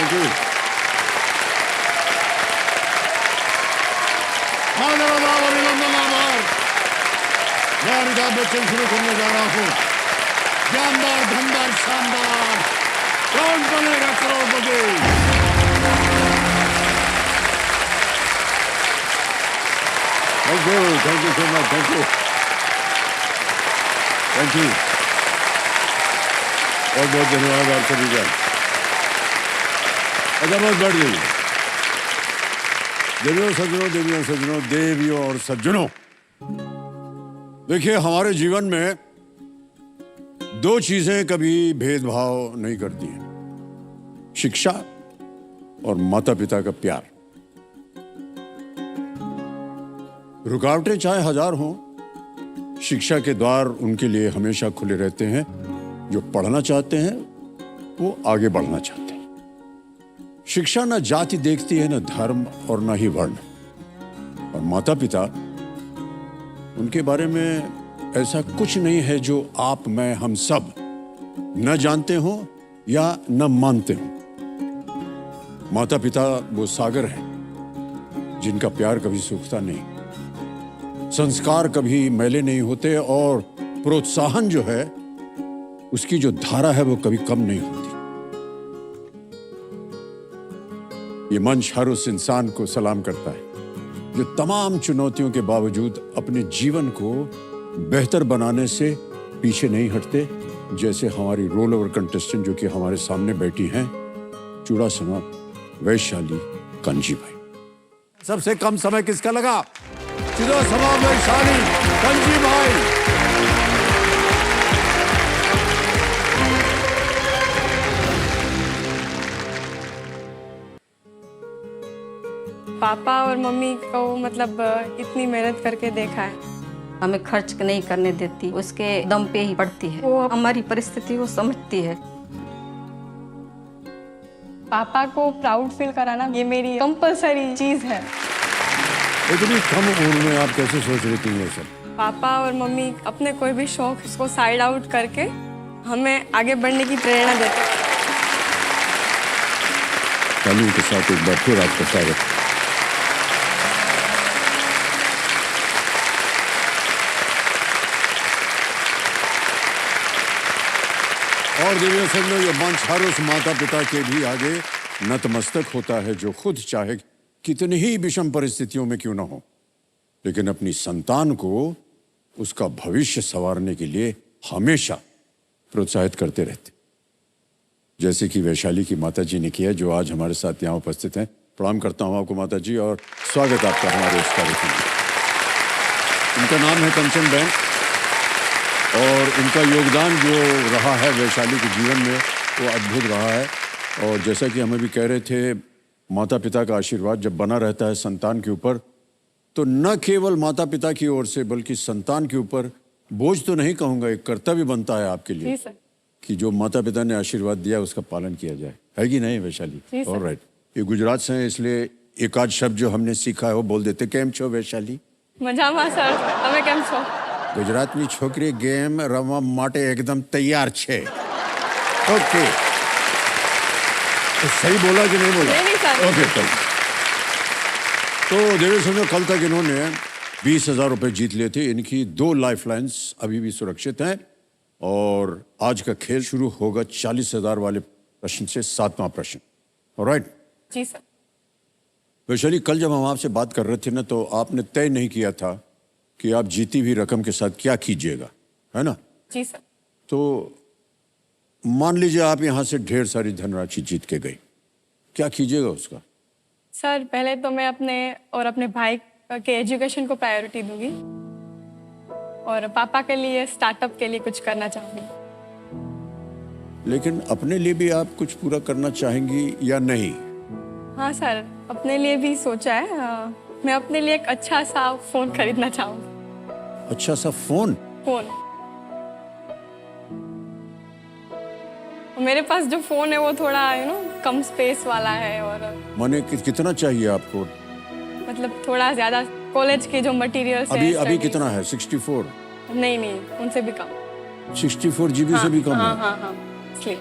Thank you. मैं अमिताभ बच्चन शुरू करने जा रहा हूँ। जानदार, धनदार, शानदार, Kaun Banega Crorepati? Thank you so much, thank you, thank you. और बहुत धन्यवाद आप सभी का। अच्छा, बहुत बढ़ गई। देवियों सज्जनों, देवियों और सज्जनों, देखिए, हमारे जीवन में दो चीजें कभी भेदभाव नहीं करती हैं, शिक्षा और माता पिता का प्यार। रुकावटें चाहे हजार हों, शिक्षा के द्वार उनके लिए हमेशा खुले रहते हैं। जो पढ़ना चाहते हैं वो आगे बढ़ना चाहते हैं। शिक्षा न जाति देखती है, न धर्म और न ही वर्ण। और माता पिता, उनके बारे में ऐसा कुछ नहीं है जो आप, मैं, हम सब न जानते हो या न मानते हो। माता पिता वो सागर हैं जिनका प्यार कभी सूखता नहीं, संस्कार कभी मैले नहीं होते और प्रोत्साहन जो है उसकी जो धारा है वो कभी कम नहीं होती। ये मंच हर उस इंसान को सलाम करता है जो तमाम चुनौतियों के बावजूद अपने जीवन को बेहतर बनाने से पीछे नहीं हटते, जैसे हमारी रोल ओवर कंटेस्टेंट जो कि हमारे सामने बैठी हैं, चूड़ासमा वैशाली कंजी भाई। सबसे कम समय किसका लगा? चूड़ासमा वैशाली कंजी भाई। पापा और मम्मी को मतलब इतनी मेहनत करके देखा है। हमें खर्च नहीं करने देती, उसके दम पे ही पड़ती है। वो हमारी परिस्थिति को समझती है। पापा को प्राउड फील कराना ये मेरी कंपल्सरी चीज है। इतनी कम उम्र में आप कैसे सोच रही थी ये सब? पापा और मम्मी अपने कोई भी शौक उसको साइड आउट करके हमें आगे बढ़ने की प्रेरणा देते हैं। तालियों के साथ एक बार फिर आपका स्वागत। और देवियों सज्जनों, ये मंच हर उस माता पिता के भी आगे नतमस्तक होता है जो खुद चाहे कितनी ही विषम परिस्थितियों में क्यों ना हो, लेकिन अपनी संतान को उसका भविष्य संवारने के लिए हमेशा प्रोत्साहित करते रहते, जैसे कि वैशाली की माता जी ने किया, जो आज हमारे साथ यहाँ उपस्थित हैं। प्रणाम करता हूँ आपको माता जी और स्वागत आपका हमारे इस कार्यक्रम में। इनका नाम है कंचन बहन और इनका योगदान जो रहा है वैशाली के जीवन में वो अद्भुत रहा है। और जैसा कि हम अभी कह रहे थे, माता पिता का आशीर्वाद जब बना रहता है संतान के ऊपर, तो न केवल माता पिता की ओर से बल्कि संतान के ऊपर बोझ तो नहीं कहूँगा, एक कर्तव्य बनता है आपके लिए कि जो माता पिता ने आशीर्वाद दिया उसका पालन किया जाए, है कि नहीं वैशाली? ऑलराइट। ये गुजरात से हैं, इसलिए एक आध शब्द जो हमने सीखा है वो बोल देते। केम छो वैशाली? मजामा सर, તમે કેમ છો? गुजरातनी छोकरी गेम रमवा माटे एकदम तैयार छे। ओके, तो सही बोला कि नहीं बोला? नहीं सर। ओके, चल। तो देवी समझो, कल तक इन्होंने 20,000 रुपए जीत लिए थे। इनकी 2 लाइफलाइंस अभी भी सुरक्षित हैं और आज का खेल शुरू होगा 40,000 वाले प्रश्न से। 7वां प्रश्न। ऑलराइट जी सर। वैशाली, कल जब हम आपसे बात कर रहे थे ना, तो आपने तय नहीं किया था कि आप जीती हुई रकम के साथ क्या कीजिएगा, है ना? जी सर। तो मान लीजिए आप यहाँ से ढेर सारी धनराशि जीत के गई, क्या कीजिएगा उसका? सर, पहले तो मैं अपने और अपने भाई के एजुकेशन को प्रायोरिटी दूंगी और पापा के लिए स्टार्टअप के लिए कुछ करना चाहूंगी। लेकिन अपने लिए भी आप कुछ पूरा करना चाहेंगी या नहीं? हाँ सर, अपने लिए भी सोचा है। मैं अपने लिए एक अच्छा सा फोन खरीदना चाहूंगी। अच्छा सा फोन? फोन। मेरे पास जो फोन है वो थोड़ा कम स्पेस वाला है और माने कितना चाहिए आपको? मतलब थोड़ा ज्यादा कॉलेज के जो मटेरियल्स हैं। अभी कितना है? 64? नहीं, उनसे भी कम। 64 GB से भी कम है? हाँ, इसलिए।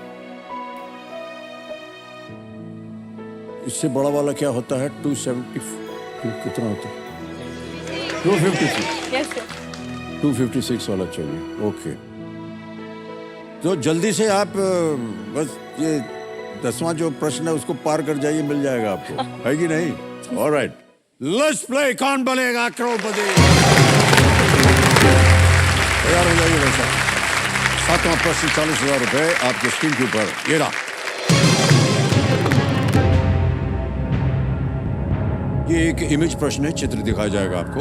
इससे बड़ा वाला क्या होता है? 270 कितना होता है? 256। Yes sir. 256 वाला चाहिए। ओके, तो जल्दी से आप बस ये 10वां जो प्रश्न है उसको पार कर जाइए, मिल जाएगा आपको, है कि नहीं? ऑलराइट, लेट्स प्ले कौन बनेगा करोड़पति। तैयार हो जाइए वैसा। 7वां प्रश्न 40,000 रुपए आपके स्क्रीन के ऊपर, ये रहा। ये एक इमेज प्रश्न है, चित्र दिखाया जाएगा आपको।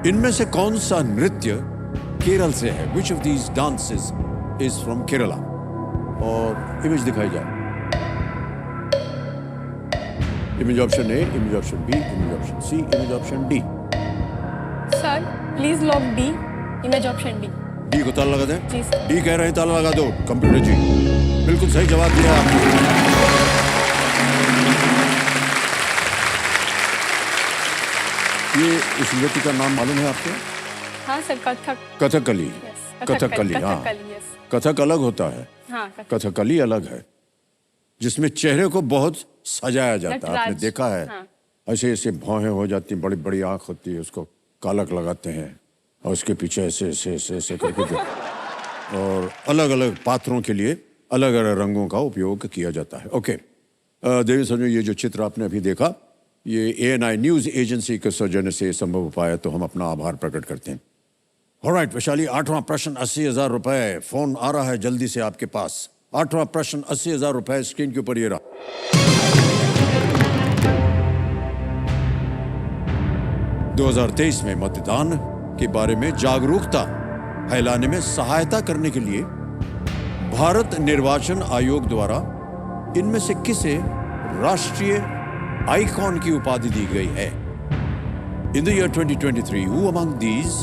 इनमें से कौन सा नृत्य केरल से है? Which of these dances is from Kerala? और इमेज दिखाई जाए। Image option A, image option B, image option C, image option D. Sir please lock D, image option D. D को ताला लगा दें? जी सर। डी कह रहे हैं, ताला लगा दो। कंप्यूटर जी बिल्कुल सही जवाब दिया आपने। ये इस नृत्य का नाम मालूम है आपको? हाँ सर, कथक। कथकली। यस, कथकली, हाँ। कथकली, यस। कथक अलग होता है, हाँ, कथक। कथकली अलग है, जिसमें चेहरे को बहुत सजाया जाता है। आपने नटराज, देखा है? हाँ। ऐसे ऐसे भौहें हो जाती, बड़ी बड़ी आंख होती है, उसको कालक लगाते हैं और उसके पीछे ऐसे ऐसे ऐसे ऐसे करके और अलग अलग पात्रों के लिए अलग अलग रंगों का उपयोग किया जाता है। ओके, देवी समझो, ये जो चित्र आपने अभी देखा, ये ANI न्यूज एजेंसी के सौजन्य से संभव हो पाया, तो हम अपना आभार प्रकट करते हैं। ऑलराइट वैशाली, 8वां प्रश्न 80,000 रुपए। फोन आ रहा है जल्दी से आपके पास। 8वां प्रश्न 80,000 रुपए, स्क्रीन के ऊपर ये रहा। 2023 में मतदान के बारे में जागरूकता फैलाने में सहायता करने के लिए भारत निर्वाचन आयोग द्वारा इनमें से किसे राष्ट्रीय आइकॉन की उपाधि दी गई है? In the year 2023, who among these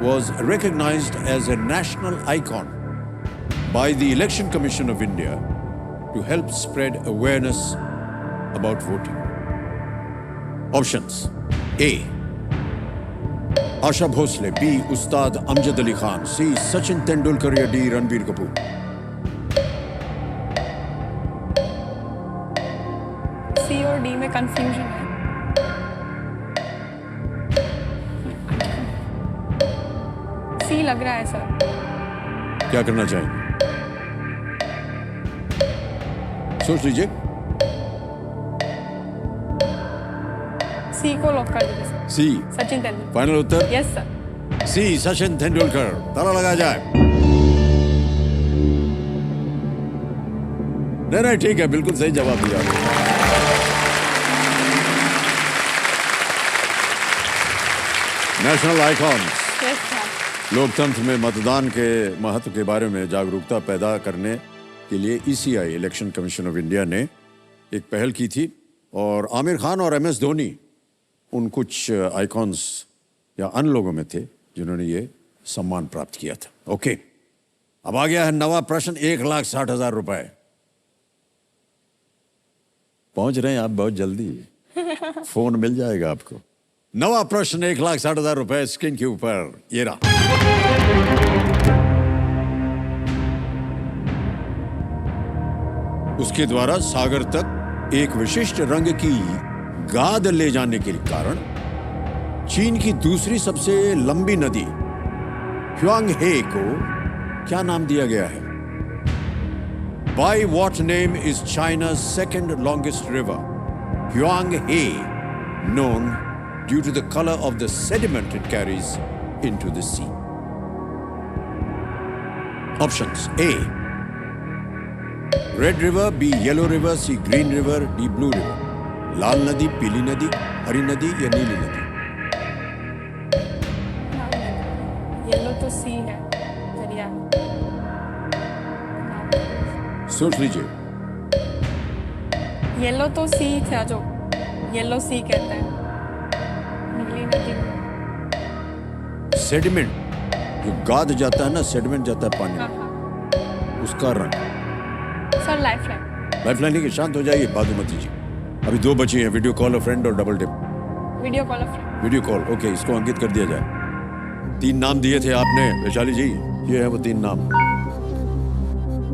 was recognized as a national icon by the Election Commission of India to help spread awareness about voting? Options: A. Asha Bhosle, B. Ustad Amjad Ali Khan, C. Sachin Tendulkar या D. Ranbir Kapoor? सी और D में confusion है। सी लग रहा है sir. क्या करना चाहेंगे? सोच लीजिए। सी को लॉक कर दीजिए sir. C Sachin Tendulkar. Final उत्तर? Yes sir. C Sachin Tendulkar. ताला लगा जाए। नहीं, ठीक है, बिल्कुल सही जवाब दिया आपने। National icons. Yes sir. लोकतंत्र में मतदान के महत्व के बारे में जागरूकता पैदा करने के लिए ECI, election commission of India, ने एक पहल की थी और आमिर खान और MS धोनी उन कुछ आइकॉन्स या अन्य लोगों में थे जिन्होंने ये सम्मान प्राप्त किया था। ओके, अब आ गया है नवा प्रश्न, 1,60,000 रुपए। पहुंच रहे हैं आप बहुत जल्दी, फोन मिल जाएगा आपको। नवा प्रश्न 1,60,000 रुपए, स्क्रीन के ऊपर ये रहा। उसके द्वारा सागर तक एक विशिष्ट रंग की गाद ले जाने के कारण चीन की दूसरी सबसे लंबी नदी ह्वांगहे को क्या नाम दिया गया है? By what name is China's second longest river, Huanghe, known due to the color of the sediment it carries into the sea? Options: A. Red River, B. Yellow River, C. Green River, D. Blue River. लाल नदी, पीली नदी, हरी नदी या नीली नदी? Yellow तो सी है दरिया। सोच लीजिए। येलो तो सी था, जो येलो सी कहते हैं। नीली नदी। सेडिमेंट जो गाद जाता है ना, सेडिमेंट जाता है पानी हाँ में, हाँ उसका रंग। Sir lifeline. लाइफलाइन लेके शांत हो जाइए, बात मत कीजिए। अभी 2 बची हैं, वीडियो कॉल और फ्रेंड और double tip. Video call of friend. Video call, okay, इसको अंकित कर दिया जाए। 3 नाम दिए थे आपने वैशाली जी, ये है वो 3 नाम।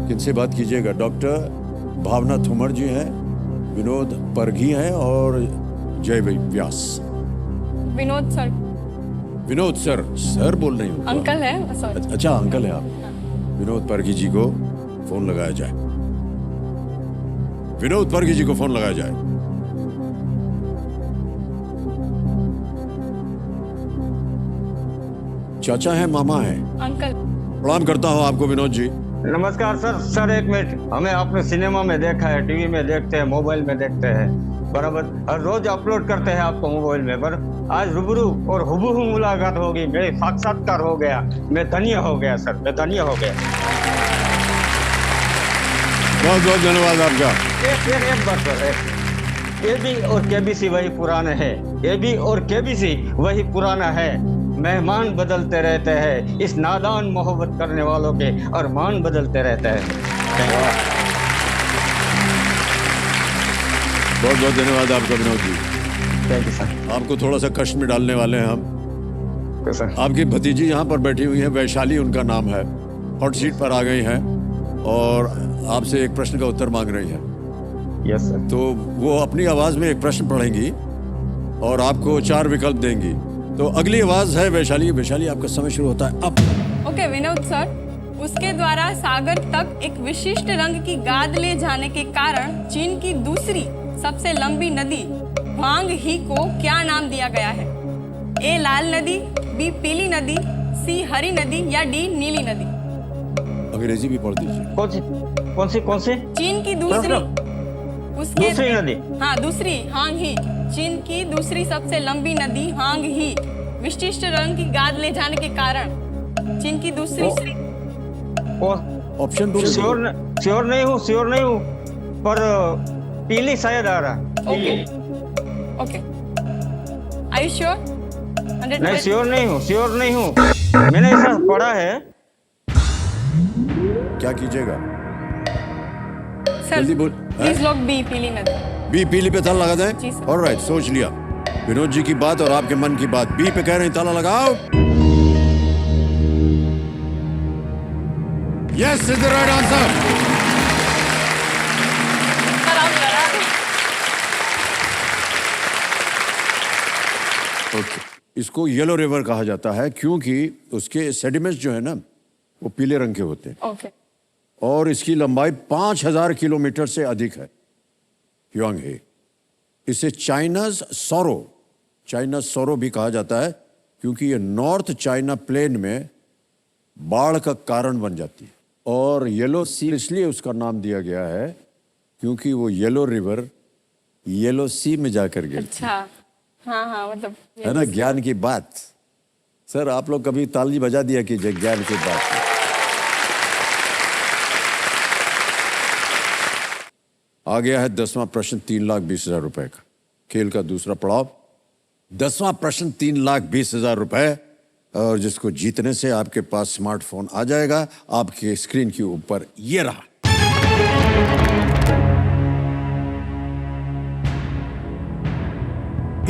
किनसे बात कीजिएगा? डॉक्टर भावना थुमर जी हैं, विनोद परघी हैं और Jay Vyas. Vinod sir. Vinod sir, sir बोल रही हूँ। अंकल है, सॉरी। अच्छा, अंकल है आप। विनोद परघी जी को फोन लगाया जाए। विनोद परघी जी को फोन लगाया जाए। चाचा है, मामा है? अंकल। प्रणाम करता हूँ आपको विनोद जी। नमस्कार सर। सर एक मिनट, हमें आपने सिनेमा में देखा है, टीवी में देखते हैं, मोबाइल में देखते हैं, बराबर हर रोज अपलोड करते हैं आपको मोबाइल में, पर आज रूबरू और हुबहू मुलाकात होगी, मेरे साक्षात्कार हो गया, मैं धन्य हो गया सर, मैं धन्य हो गया। बहुत बहुत धन्यवाद आपका। एक बात सर, एबी और केबीसी वही पुराने हैं, एबी और केबीसी वही पुराना है। मेहमान बदलते रहते हैं, इस नादान मोहब्बत करने वालों के अरमान बदलते रहते हैं। धन्यवाद। बहुत बहुत धन्यवाद आपका Vinod ji. Thank you sir. आपको थोड़ा सा कष्ट में डालने वाले हैं हम। सर आपकी भतीजी यहाँ पर बैठी हुई है, वैशाली उनका नाम है, हॉट सीट पर आ गई हैं और आपसे एक प्रश्न का उत्तर मांग रही हैं। Yes sir. तो वो अपनी आवाज में एक प्रश्न पढ़ेंगी और आपको 4 विकल्प देंगी। तो अगली आवाज है वैशाली। वैशाली, आपका समय शुरू होता है अब। ओके विनोद सर, उसके द्वारा सागर तक एक विशिष्ट रंग की गाद ले जाने के कारण चीन की दूसरी सबसे लंबी नदी ह्वांग ही को क्या नाम दिया गया है? ए लाल नदी, बी पीली नदी, सी हरी नदी या डी नीली नदी? अंग्रेजी भी पढ़ दीजिए। कौन सी? चीन की दूसरी, उसके दूसरी नदी? हाँ, दूसरी ह्वांग ही, चीन की दूसरी सबसे लंबी नदी ह्वांग ही, विशिष्ट रंग की गाद ले जाने के कारण चीन की दूसरी। ऑप्शन दो। श्योर नहीं हूँ, पर पीली शायद आ रहा। Okay are you sure? नहीं, श्योर नहीं हूँ, मैंने ऐसा पढ़ा है। क्या कीजिएगा? सर जल्दी बोल। प्लीज लॉक बी पीली नदी। बी पीली पे ताला लगा जी दें। सर। ऑलराइट, सोच लिया। विनोद जी की बात और आपके मन की बात, बी पे कह रहे हैं, ताला लगाओ। Yes is the right answer. Sir आप लगा दें। ओके, इसको येलो रिवर कहा जाता है क्योंकि उसके सेडिमेंट्स जो है ना, वो पीले रंग के होते हैं ओके। और इसकी लंबाई 5000 किलोमीटर से अधिक है। ह्वांग ही, इसे चाइनाज सौरो भी कहा जाता है क्योंकि ये नॉर्थ चाइना प्लेन में बाढ़ का कारण बन जाती है। और येलो सी इसलिए उसका नाम दिया गया है क्योंकि वो येलो रिवर येलो सी में जाकर गिरती है। अच्छा, हाँ मतलब है ना, ज्ञान की बात। सर आप लोग कभी ताली बजा दिया कीजिए ज्ञान की बात। आ गया है 10वां प्रश्न, 3,20,000 रुपए का। खेल का दूसरा पड़ाव, 10वां प्रश्न 3,20,000 रुपए, और जिसको जीतने से आपके पास स्मार्टफोन आ जाएगा। आपके स्क्रीन के ऊपर ये रहा।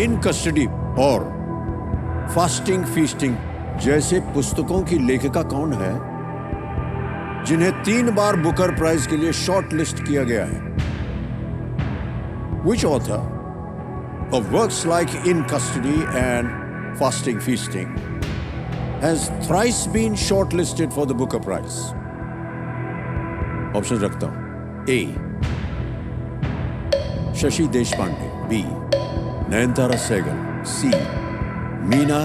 इन कस्टडी और फास्टिंग फीस्टिंग जैसे पुस्तकों की लेखिका कौन है जिन्हें 3 बार बुकर प्राइज के लिए शॉर्ट लिस्ट किया गया है? Which author of works like In Custody and Fasting Feasting has thrice been shortlisted for the Booker Prize? Options रखता हूं। A. Shashi Deshpande, B. Nayantara Sehgal, C. Meena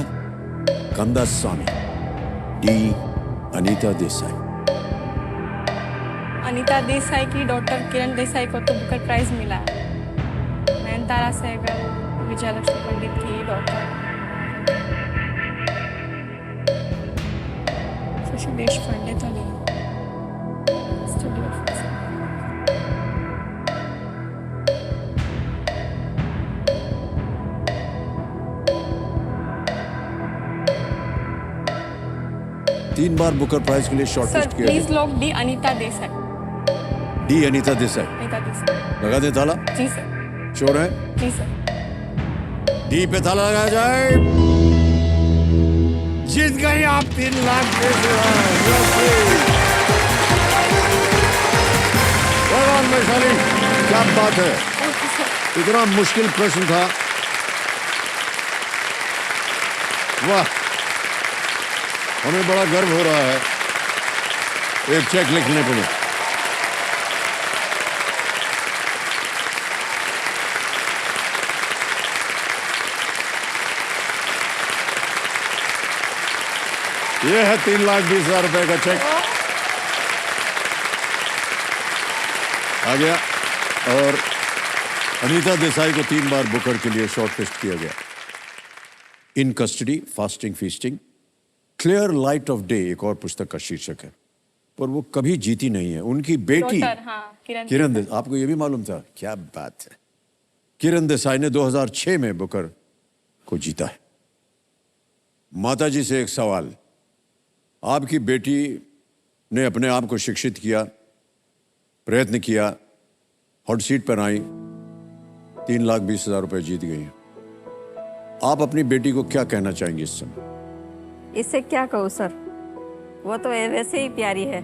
कंदास्वामी, D. Anita Desai. Anita Desai की डॉक्टर किरण देसाई को तो बुकर प्राइज मिला है। नयनतारा सहगल, विजयलक्ष्मी पंडित की डॉक्टर, शशि देशपांडे तो नहीं। Studio office. 3 बार बुकर प्राइज के लिए शॉर्टलिस्ट सर किया प्लीज गया। Lock D Anita Desai. D Anita Desai Anita Desai. लगा दे ताला। जी सर। श्योर है? जी सर। डी पे ताला लगाया जाए। जीत गई आप 3,20,000। भगवान वैशाली, क्या बात है। इतना मुश्किल प्रश्न था। वाह, हमें बड़ा गर्व हो रहा है एक चेक लिखने के लिए। ये है 3,20,000 रुपए का चेक आ गया। और अनीता देसाई को 3 बार बुकर के लिए शॉर्टलिस्ट किया गया। इन custody, fasting feasting, clear light of day एक और पुस्तक का शीर्षक है, पर वो कभी जीती नहीं है। उनकी बेटी डॉटर, हाँ, किरण देसाई, आपको ये भी मालूम था? क्या बात है। किरण देसाई ने 2006 में बुकर को जीता है। माताजी से एक सवाल, आपकी बेटी ने अपने आप को शिक्षित किया, प्रयत्न किया, हॉट सीट पर आई, 3,20,000 रुपए जीत गई हैं। आप अपनी बेटी को क्या कहना चाहेंगे इस समय? इससे क्या कहूँ सर, वो तो वैसे ही प्यारी है।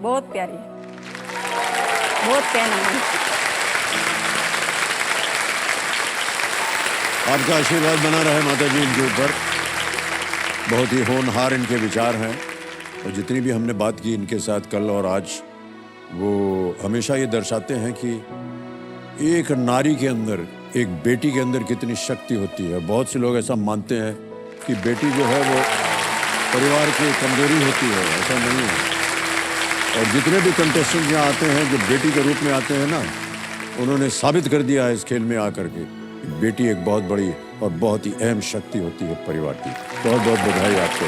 बहुत प्यारी है, बहुत कहना है। आपका आशीर्वाद बना रहे माता जी इनके ऊपर। बहुत ही होनहार इनके विचार हैं, और जितनी भी हमने बात की इनके साथ कल और आज, वो हमेशा ये दर्शाते हैं कि एक नारी के अंदर, एक बेटी के अंदर कितनी शक्ति होती है। बहुत से लोग ऐसा मानते हैं कि बेटी जो है वो परिवार की कमजोरी होती है, ऐसा नहीं है। और जितने भी कंटेस्टेंट यहाँ आते हैं जो बेटी के रूप में आते हैं ना, उन्होंने साबित कर दिया है इस खेल में आकर के, बेटी एक बहुत बड़ी और बहुत ही अहम शक्ति होती है परिवार की। बहुत बहुत बधाई आपको।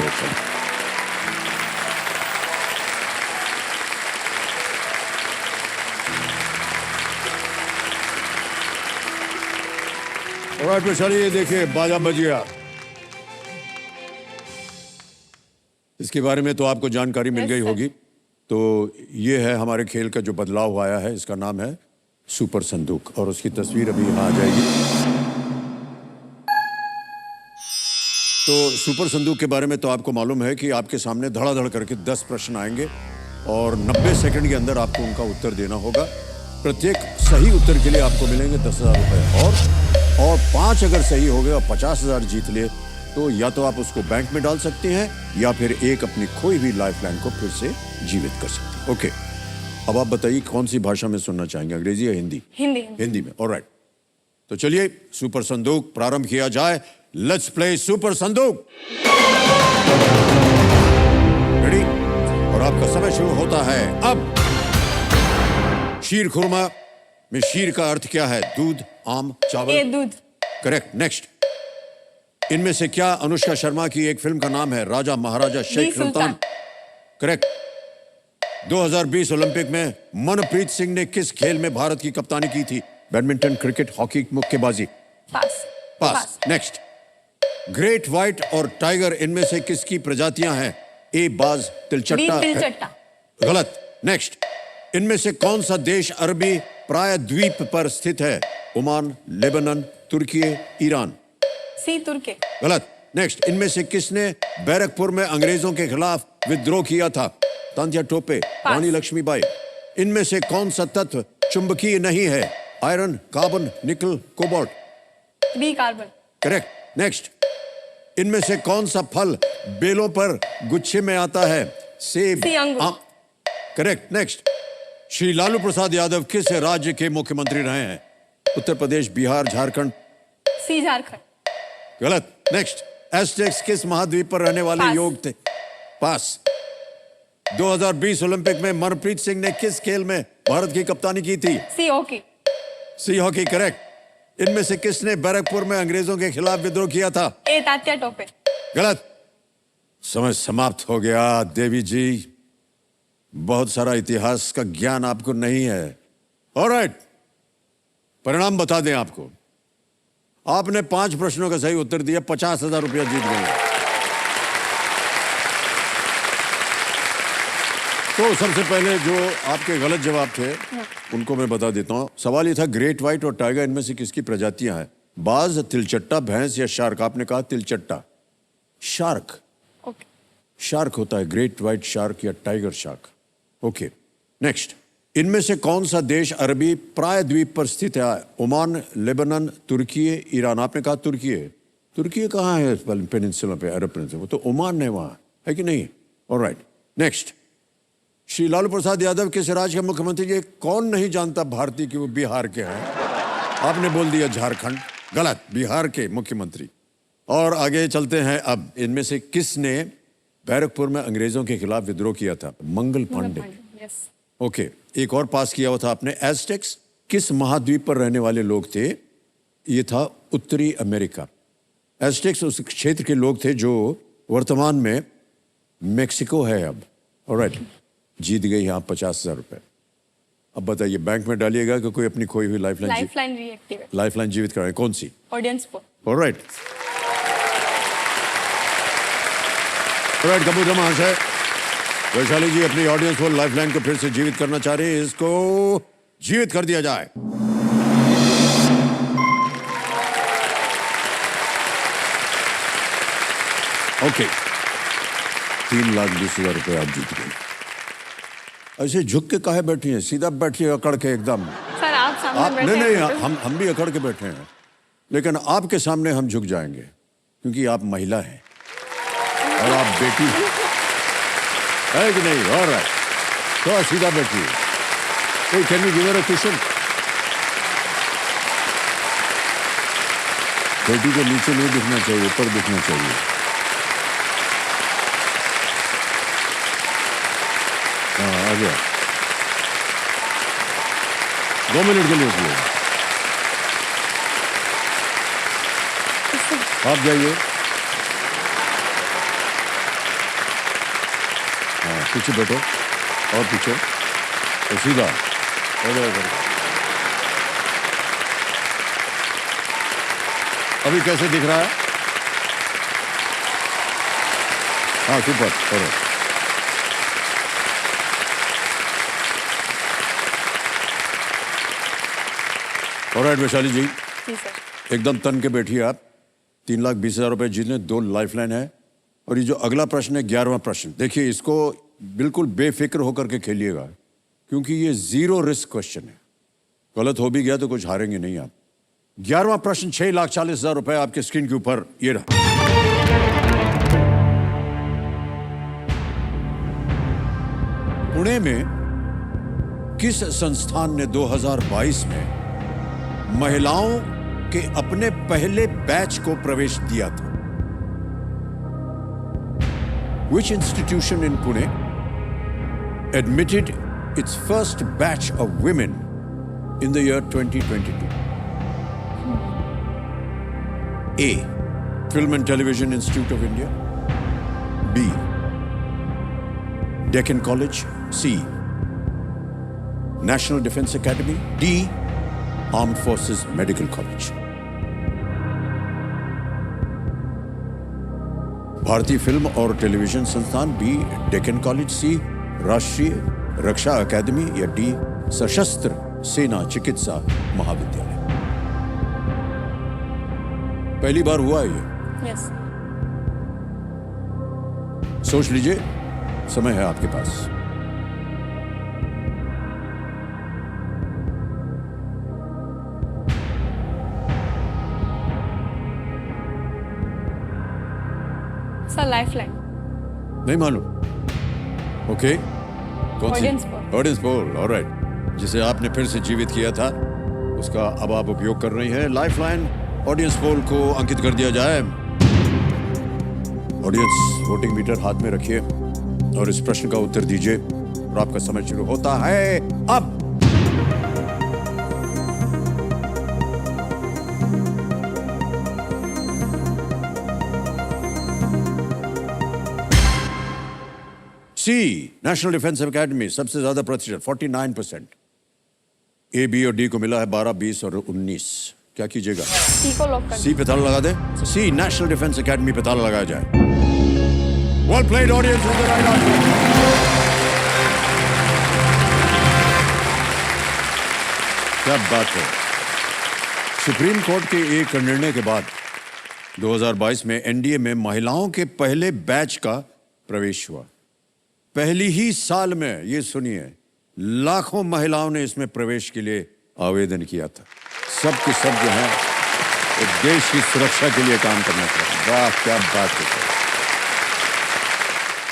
और तो चलिए देखिए, बाजा बज गया। इसके बारे में तो आपको जानकारी मिल गई होगी। तो ये है हमारे खेल का जो बदलाव आया है, इसका नाम है सुपर संदूक, और उसकी तस्वीर अभी यहाँ आ जाएगी। तो सुपर संदूक के बारे में तो आपको मालूम है कि आपके सामने धड़ाधड़ करके 10 प्रश्न आएंगे और 90 सेकंड के अंदर आपको उनका उत्तर देना होगा। प्रत्येक सही उत्तर के लिए आपको मिलेंगे 10,000 रुपए, और 5 अगर सही हो गए और 50,000 जीत लिए तो या तो आप उसको बैंक में डाल सकते हैं या फिर एक अपनी खोई हुई लाइफलाइन को फिर से जीवित कर सकते हैं। ओके, अब आप बताइए कौन सी भाषा में सुनना चाहेंगे, अंग्रेजी या हिंदी? हिंदी। हिंदी में, ऑलराइट। तो चलिए सुपर संदूक प्रारंभ किया जाए। लेट्स प्ले सुपर संदूक। रेडी? और आपका समय शुरू होता है अब। शीर खुरमा में शीर का अर्थ क्या है? दूध, आम, चावल? ये दूध। करेक्ट। नेक्स्ट, इनमें से क्या अनुष्का शर्मा की एक फिल्म का नाम है? राजा महाराजा शेख सुल्तान? करेक्ट। 2020 ओलंपिक में मनप्रीत सिंह ने किस खेल में भारत की कप्तानी की थी? बैडमिंटन, क्रिकेट, हॉकी, मुक्केबाजी? पास। पास। नेक्स्ट, ग्रेट व्हाइट और टाइगर इनमें से किसकी प्रजातियां हैं? ए बाज, तिलचट्टा? तिलचट्टा। गलत। नेक्स्ट, इनमें से कौन सा देश अरबी प्राय द्वीप पर स्थित है? ओमान, लेबनान, तुर्की, ईरान? सी तुर्की। गलत। नेक्स्ट, इनमें से किसने बैरकपुर में अंग्रेजों के खिलाफ विद्रोह किया था? तांत्या टोपे, रानी लक्ष्मीबाई? इनमें से कौन सा तत्व चुंबकीय नहीं है? Iron, carbon, nickel, cobalt? B carbon. Correct. Next, इनमें से कौन सा फल बेलों पर गुच्छे में आता है? सेब, सी अंगूर। करेक्ट। नेक्स्ट, श्री लालू प्रसाद यादव किस राज्य के मुख्यमंत्री रहे हैं? उत्तर प्रदेश, बिहार, झारखंड? सी झारखंड। गलत। नेक्स्ट, एस्टेक्स किस महाद्वीप पर रहने वाले पास। योग थे? पास। 2020 ओलंपिक में मनप्रीत सिंह ने किस खेल में भारत की कप्तानी की थी? C hockey. C hockey. Correct. इनमें से किसने बैरकपुर में अंग्रेजों के खिलाफ विद्रोह किया था? ए तात्या टोपे। गलत। समय समाप्त हो गया। देवी जी, बहुत सारा इतिहास का ज्ञान आपको नहीं है। ऑलराइट, परिणाम बता दें आपको। आपने 5 प्रश्नों का सही उत्तर दिया, 50,000 रुपया जीत गए। तो सबसे पहले जो आपके गलत जवाब थे उनको मैं बता देता हूं। सवाल ये था ग्रेट व्हाइट और टाइगर इनमें से किसकी प्रजातियां हैं? बाज, तिलचट्टा, भैंस या शार्क? आपने कहा तिलचट्टा। शार्क। ओके। शार्क होता है ग्रेट व्हाइट शार्क या टाइगर शार्क। ओके, नेक्स्ट, इनमें से कौन सा देश अरबी प्रायद्वीप पर स्थित है? ओमान, लेबनान, तुर्की, ईरान। आपने कहा तुर्की है। तुर्की कहाँ है पेनिनसुला पे, अरब पेनिनसुला? तो ओमान है वहाँ, है कि नहीं? ऑलराइट, नेक्स्ट, श्री लालू प्रसाद यादव किस राज्य के मुख्यमंत्री? ये कौन नहीं जानता भारतीय कि वो बिहार के हैं? आपने बोल दिया झारखंड, गलत, बिहार के मुख्यमंत्री। और आगे चलते हैं अब, इनमें से किसने बैरकपुर में अंग्रेजों के खिलाफ विद्रोह किया था? मंगल पांडे। यस। ओके, एक और पास किया हुआ था आपने, एज़टेक्स किस महाद्वीप पर रहने वाले लोग थे? ये था उत्तरी अमेरिका। एज़टेक्स उस क्षेत्र के लोग थे जो वर्तमान में मेक्सिको है अब। ऑलराइट, जीत गई यहाँ 50,000 रुपए। अब बताइए, बैंक में डालिएगा कि कोई अपनी खोई हुई लाइफलाइन लाइफलाइन रीएक्टिवेट, लाइफलाइन जीवित कराएं? कौन सी? Audience poll. Alright, alright, Kapoor महाशय, वैशाली जी अपनी ऑडियंस पोल लाइफलाइन को फिर से जीवित करना चाह रहे हैं, इसको जीवित कर दिया जाए। ओके, 3,20,000 रुपए आप जीत गए। ऐसे झुक के काहे बैठी हैं? सीधा बैठिए, अकड़ के एकदम। सर आप सामने आप बैठे नहीं, हैं तो- हम भी अकड़ के बैठे हैं, लेकिन आपके सामने हम झुक जाएंगे क्योंकि आप महिला हैं और आप बेटी हैं, है कि नहीं? ऑलराइट, थोड़ा सीधा बैठिए। Hey, can you give her a cushion? बेटी को नीचे नहीं दिखना चाहिए, ऊपर दिखना चाहिए। हाँ, आ गया। 2 मिनट के लिए उसमें आप जाइए। हाँ, पीछे बैठो और पीछे और सीधा अभी कैसे दिख रहा है? हाँ, सुपर, करो। ऑलराइट वैशाली जी, जी सर। एकदम तन के बैठिए आप। 3,20,000 रुपए जीतने, 2 लाइफलाइन है। और ये जो अगला प्रश्न है, 11वां प्रश्न, देखिए इसको बिल्कुल बेफिक्र होकर के खेलिएगा क्योंकि ये 0 रिस्क क्वेश्चन है। गलत हो भी गया तो कुछ हारेंगे नहीं आप। 11वां प्रश्न, 6,40,000 रुपए आपके स्क्रीन के ऊपर, ये रहा। पुणे में किस संस्थान ने 2022 में महिलाओं के अपने पहले बैच को प्रवेश दिया था? Which institution in Pune admitted its first batch of women in the year 2022? A. Film and Television Institute of India. B. Deccan College. C. National Defense Academy. D. Armed Forces Medical College. भारतीय film और television संस्थान, B Deccan college, सी राष्ट्रीय रक्षा अकादमी या D सशस्त्र सेना चिकित्सा महाविद्यालय। पहली बार हुआ है ये, यस। सोच लीजिए, समय है आपके पास। Sir lifeline. नहीं मालूम? ओके, कौन सी? Audience poll। Audience poll, alright, जिसे आपने फिर से जीवित किया था, उसका अब आप उपयोग कर रही हैं। लाइफलाइन ऑडियंस पोल को अंकित कर दिया जाए। ऑडियंस वोटिंग मीटर हाथ में रखिए और इस प्रश्न का उत्तर दीजिए और आपका समय शुरू होता है अब। सी नेशनल डिफेंस एकेडमी, सबसे ज्यादा प्रतिशत 49%। ए, बी और डी को मिला है 12, 20 और 19। क्या कीजिएगा? सी को लॉक कर। सी पे ताला लगा दे। सी नेशनल डिफेंस एकेडमी पे ताला लगाया जाए। Well played audience, with the right answer. क्या बात है। सुप्रीम कोर्ट के एक निर्णय के बाद 2022 में एनडीए में महिलाओं के पहले बैच का प्रवेश हुआ। पहली ही साल में, ये सुनिए, लाखों महिलाओं ने इसमें प्रवेश के लिए आवेदन किया था। सब के सब जो है देश की सुरक्षा के लिए काम करना चाहिए। वाह क्या बात है।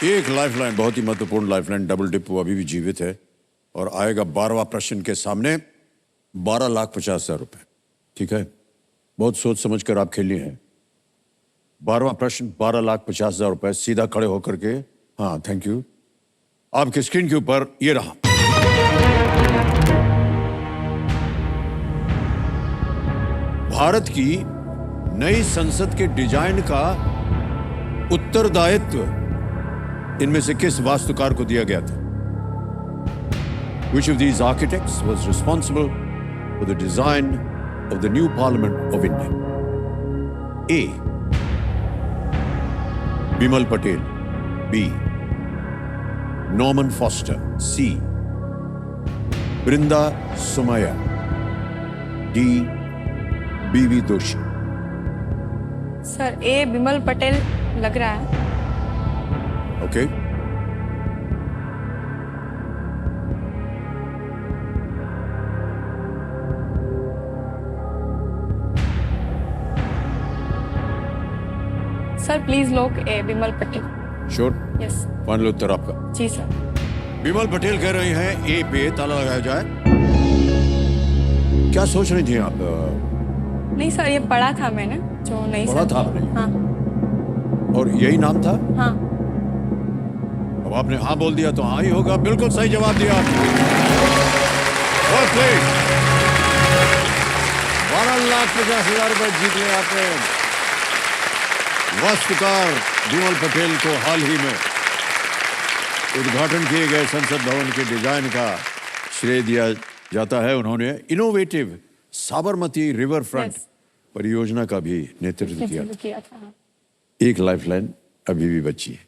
एक लाइफलाइन, बहुत ही महत्वपूर्ण लाइफलाइन, डबल डिप, वो अभी भी जीवित है और आएगा 12वां प्रश्न के सामने 12,50,000 रुपए। ठीक है, बहुत सोच समझ कर आप खेली हैं। 12वां प्रश्न 12,50,000 रुपए। सीधा खड़े होकर के, हाँ थैंक यू, आपकी स्क्रीन के ऊपर ये रहा। भारत की नई संसद के डिजाइन का उत्तरदायित्व इनमें से किस वास्तुकार को दिया गया था? Which of these architects was responsible for the design of the new Parliament of India? A. Bimal Patel. B. Norman Foster. C. Brinda Somaya. D. B.V. Doshi. Sir A Bimal Patel लग रहा है। Okay. Sir please lock A Bimal Patel. Sure. Yes. Final उत्तर आपका। जी sir. Bimal Patel कह रहे हैं ए पे ताला लगाया जाए। क्या सोच रही थी आप? नहीं सर, ये पढ़ा था मैंने, जो नहीं पढ़ा सर। था आपने? हाँ और यही नाम था? हाँ। अब आपने हाँ बोल दिया तो हाँ ही होगा। बिल्कुल सही जवाब दिया आपने। 12,50,000 रुपए जीत लिया आपने। वास्तुकार बिमल पटेल को हाल ही में उद्घाटन किए गए संसद भवन के डिजाइन का श्रेय दिया जाता है। उन्होंने innovative Sabarmati river front Yes. परियोजना का भी नेतृत्व किया। किया था। एक लाइफलाइन अभी भी बची है।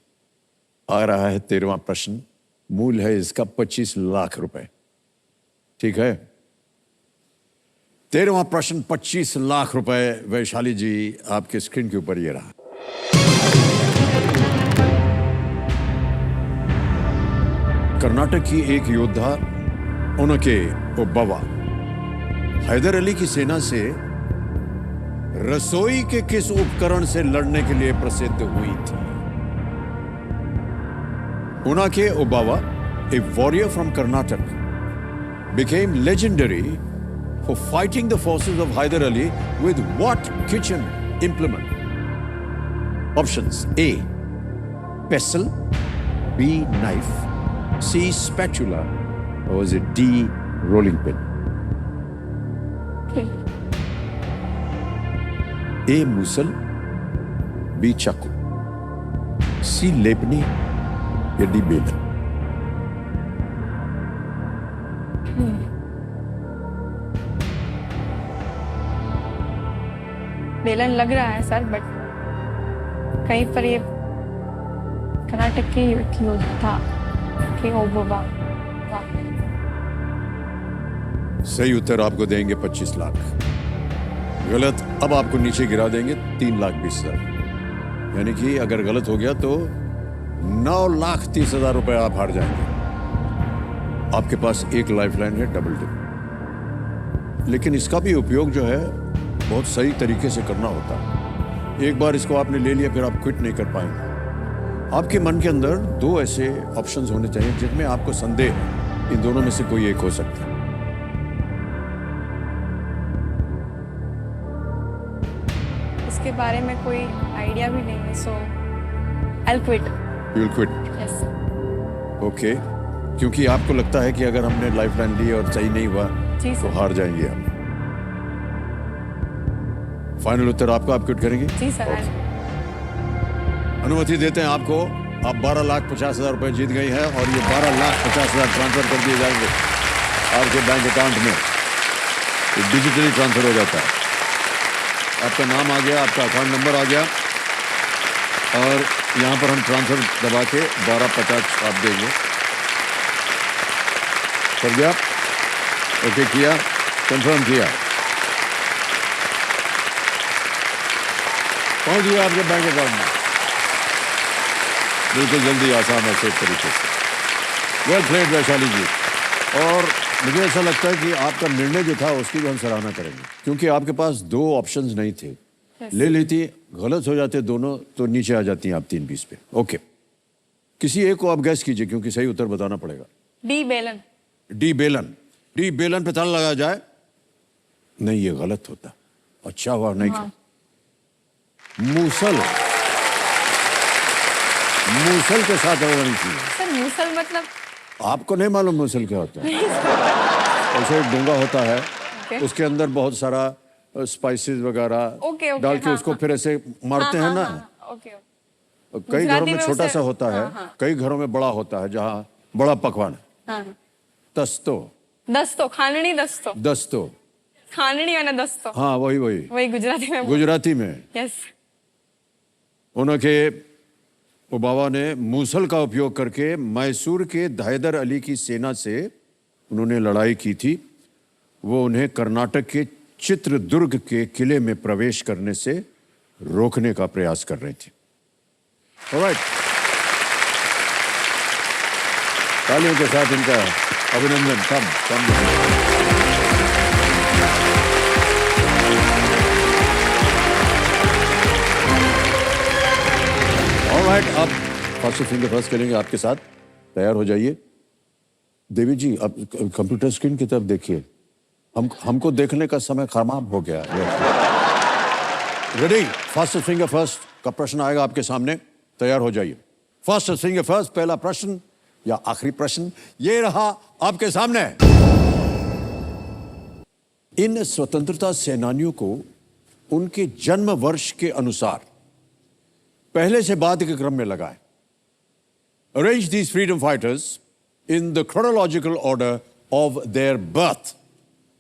आ रहा है 13वां प्रश्न। मूल है इसका 25 लाख रुपए। ठीक है, 13वां प्रश्न 25 लाख रुपए। वैशाली जी, आपके स्क्रीन के ऊपर ये रहा। कर्नाटक की एक योद्धा उनके ओबव्वा हैदर अली की सेना से रसोई के किस उपकरण से लड़ने के लिए प्रसिद्ध हुई थी? उनके Obavva, a warrior from Karnataka, became legendary for fighting the forces of Hyder Ali with what kitchen implement? Options: A. pestle, B. knife, C. spatula, or was it D. rolling pin? A. musal, B. chaku, C. लेपनी, या D. बेलन? बेलन लग रहा है sir, but कहीं पर ये कर्नाटक की योद्धा के ओबव्वा। सही उत्तर आपको देंगे 25 लाख। गलत, अब आपको नीचे गिरा देंगे 3,20,000। यानी कि अगर गलत हो गया तो 9,30,000 रुपए आप हार जाएंगे। आपके पास एक लाइफलाइन है, डबल डिप, लेकिन इसका भी उपयोग जो है बहुत सही तरीके से करना होता है। एक बार इसको आपने ले लिया, फिर आप क्विट नहीं कर पाएंगे। आपके मन के अंदर दो ऐसे ऑप्शंस होने चाहिए जिनमें आपको संदेह है, इन दोनों में से कोई एक हो सकता है। इसके बारे में कोई आइडिया भी नहीं है, सो I'll quit. You will quit? Yes. Okay, क्योंकि आपको लगता है कि अगर हमने लाइफलाइन ली और सही नहीं हुआ जी तो सर। हार जाएंगे आप। फाइनल उत्तर आपका, आप क्विट करेंगे? जी सर। अनुमति देते हैं आपको। आप 12,50,000 रुपए जीत गई हैं और ये 12,50,000 ट्रांसफर कर दिए जाएंगे आपके बैंक अकाउंट में। ये डिजिटली ट्रांसफर हो जाता है। आपका नाम आ गया, आपका अकाउंट नंबर आ गया और यहाँ पर हम ट्रांसफर दबा के 12,50 आप देंगे। कर दिया? ओके किया, कंफर्म किया, पहुंच गया आपके बैंक अकाउंट में। बिल्कुल जल्दी, आसान और सेफ तरीके से। वेल प्लेड वैशाली जी। और मुझे ऐसा लगता है कि आपका निर्णय जो था उसकी भी हम सराहना करेंगे, क्योंकि आपके पास दो ऑप्शंस नहीं थे। ले लेती, गलत हो जाते दोनों तो नीचे आ जाती हैं आप 3-20 पे। ओके, किसी एक को आप गैस कीजिए, क्योंकि सही उत्तर बताना पड़ेगा। डी बेलन। डी बेलन। डी बेलन पे ताला लगाया जाए। नहीं, ये गलत होता। अच्छा हुआ नहीं था। मूसल। मूसल के साथ नहीं चाहिए। सर मूसल मतलब? आपको नहीं मालूम मूसल क्या होता है? ऐसे एक डोंगा होता है, उसके अंदर बहुत सारा स्पाइसेस वगैरह डाल के उसको फिर ऐसे मारते हैं ना। कई घरों में छोटा सा होता है, कई घरों में बड़ा होता है, जहाँ बड़ा पकवान है। दस्तो। दस्तो, खाननी दस्तो। दस्तो, खाननी और दस्तो। हाँ वही गुजराती में। गुजराती में। यस। उनके वो बाबा ने मूसल का उपयोग करके मैसूर के हैदर अली की सेना से उन्होंने लड़ाई की थी। वो उन्हें कर्नाटक के चित्रदुर्ग के किले में प्रवेश करने से रोकने का प्रयास कर रही थी। ऑलराइट, तालियों के साथ इनका अभिनंदन। कम ऑलराइट, अब फर्स्ट फिंगर फर्स्ट करेंगे आपके साथ। तैयार हो जाइए। देवी जी, अब कंप्यूटर स्क्रीन की तरफ देखिए। हमको देखने का समय खराब हो गया। रेडी? फर्स्ट फिंगर फर्स्ट का प्रश्न आएगा आपके सामने। तैयार हो जाइए। फर्स्ट फिंगर फर्स्ट, पहला प्रश्न या आखिरी प्रश्न ये रहा आपके सामने। इन स्वतंत्रता सेनानियों को उनके जन्म वर्ष के अनुसार पहले से बाद के क्रम में लगाएं। Arrange these freedom fighters in the chronological order of their birth.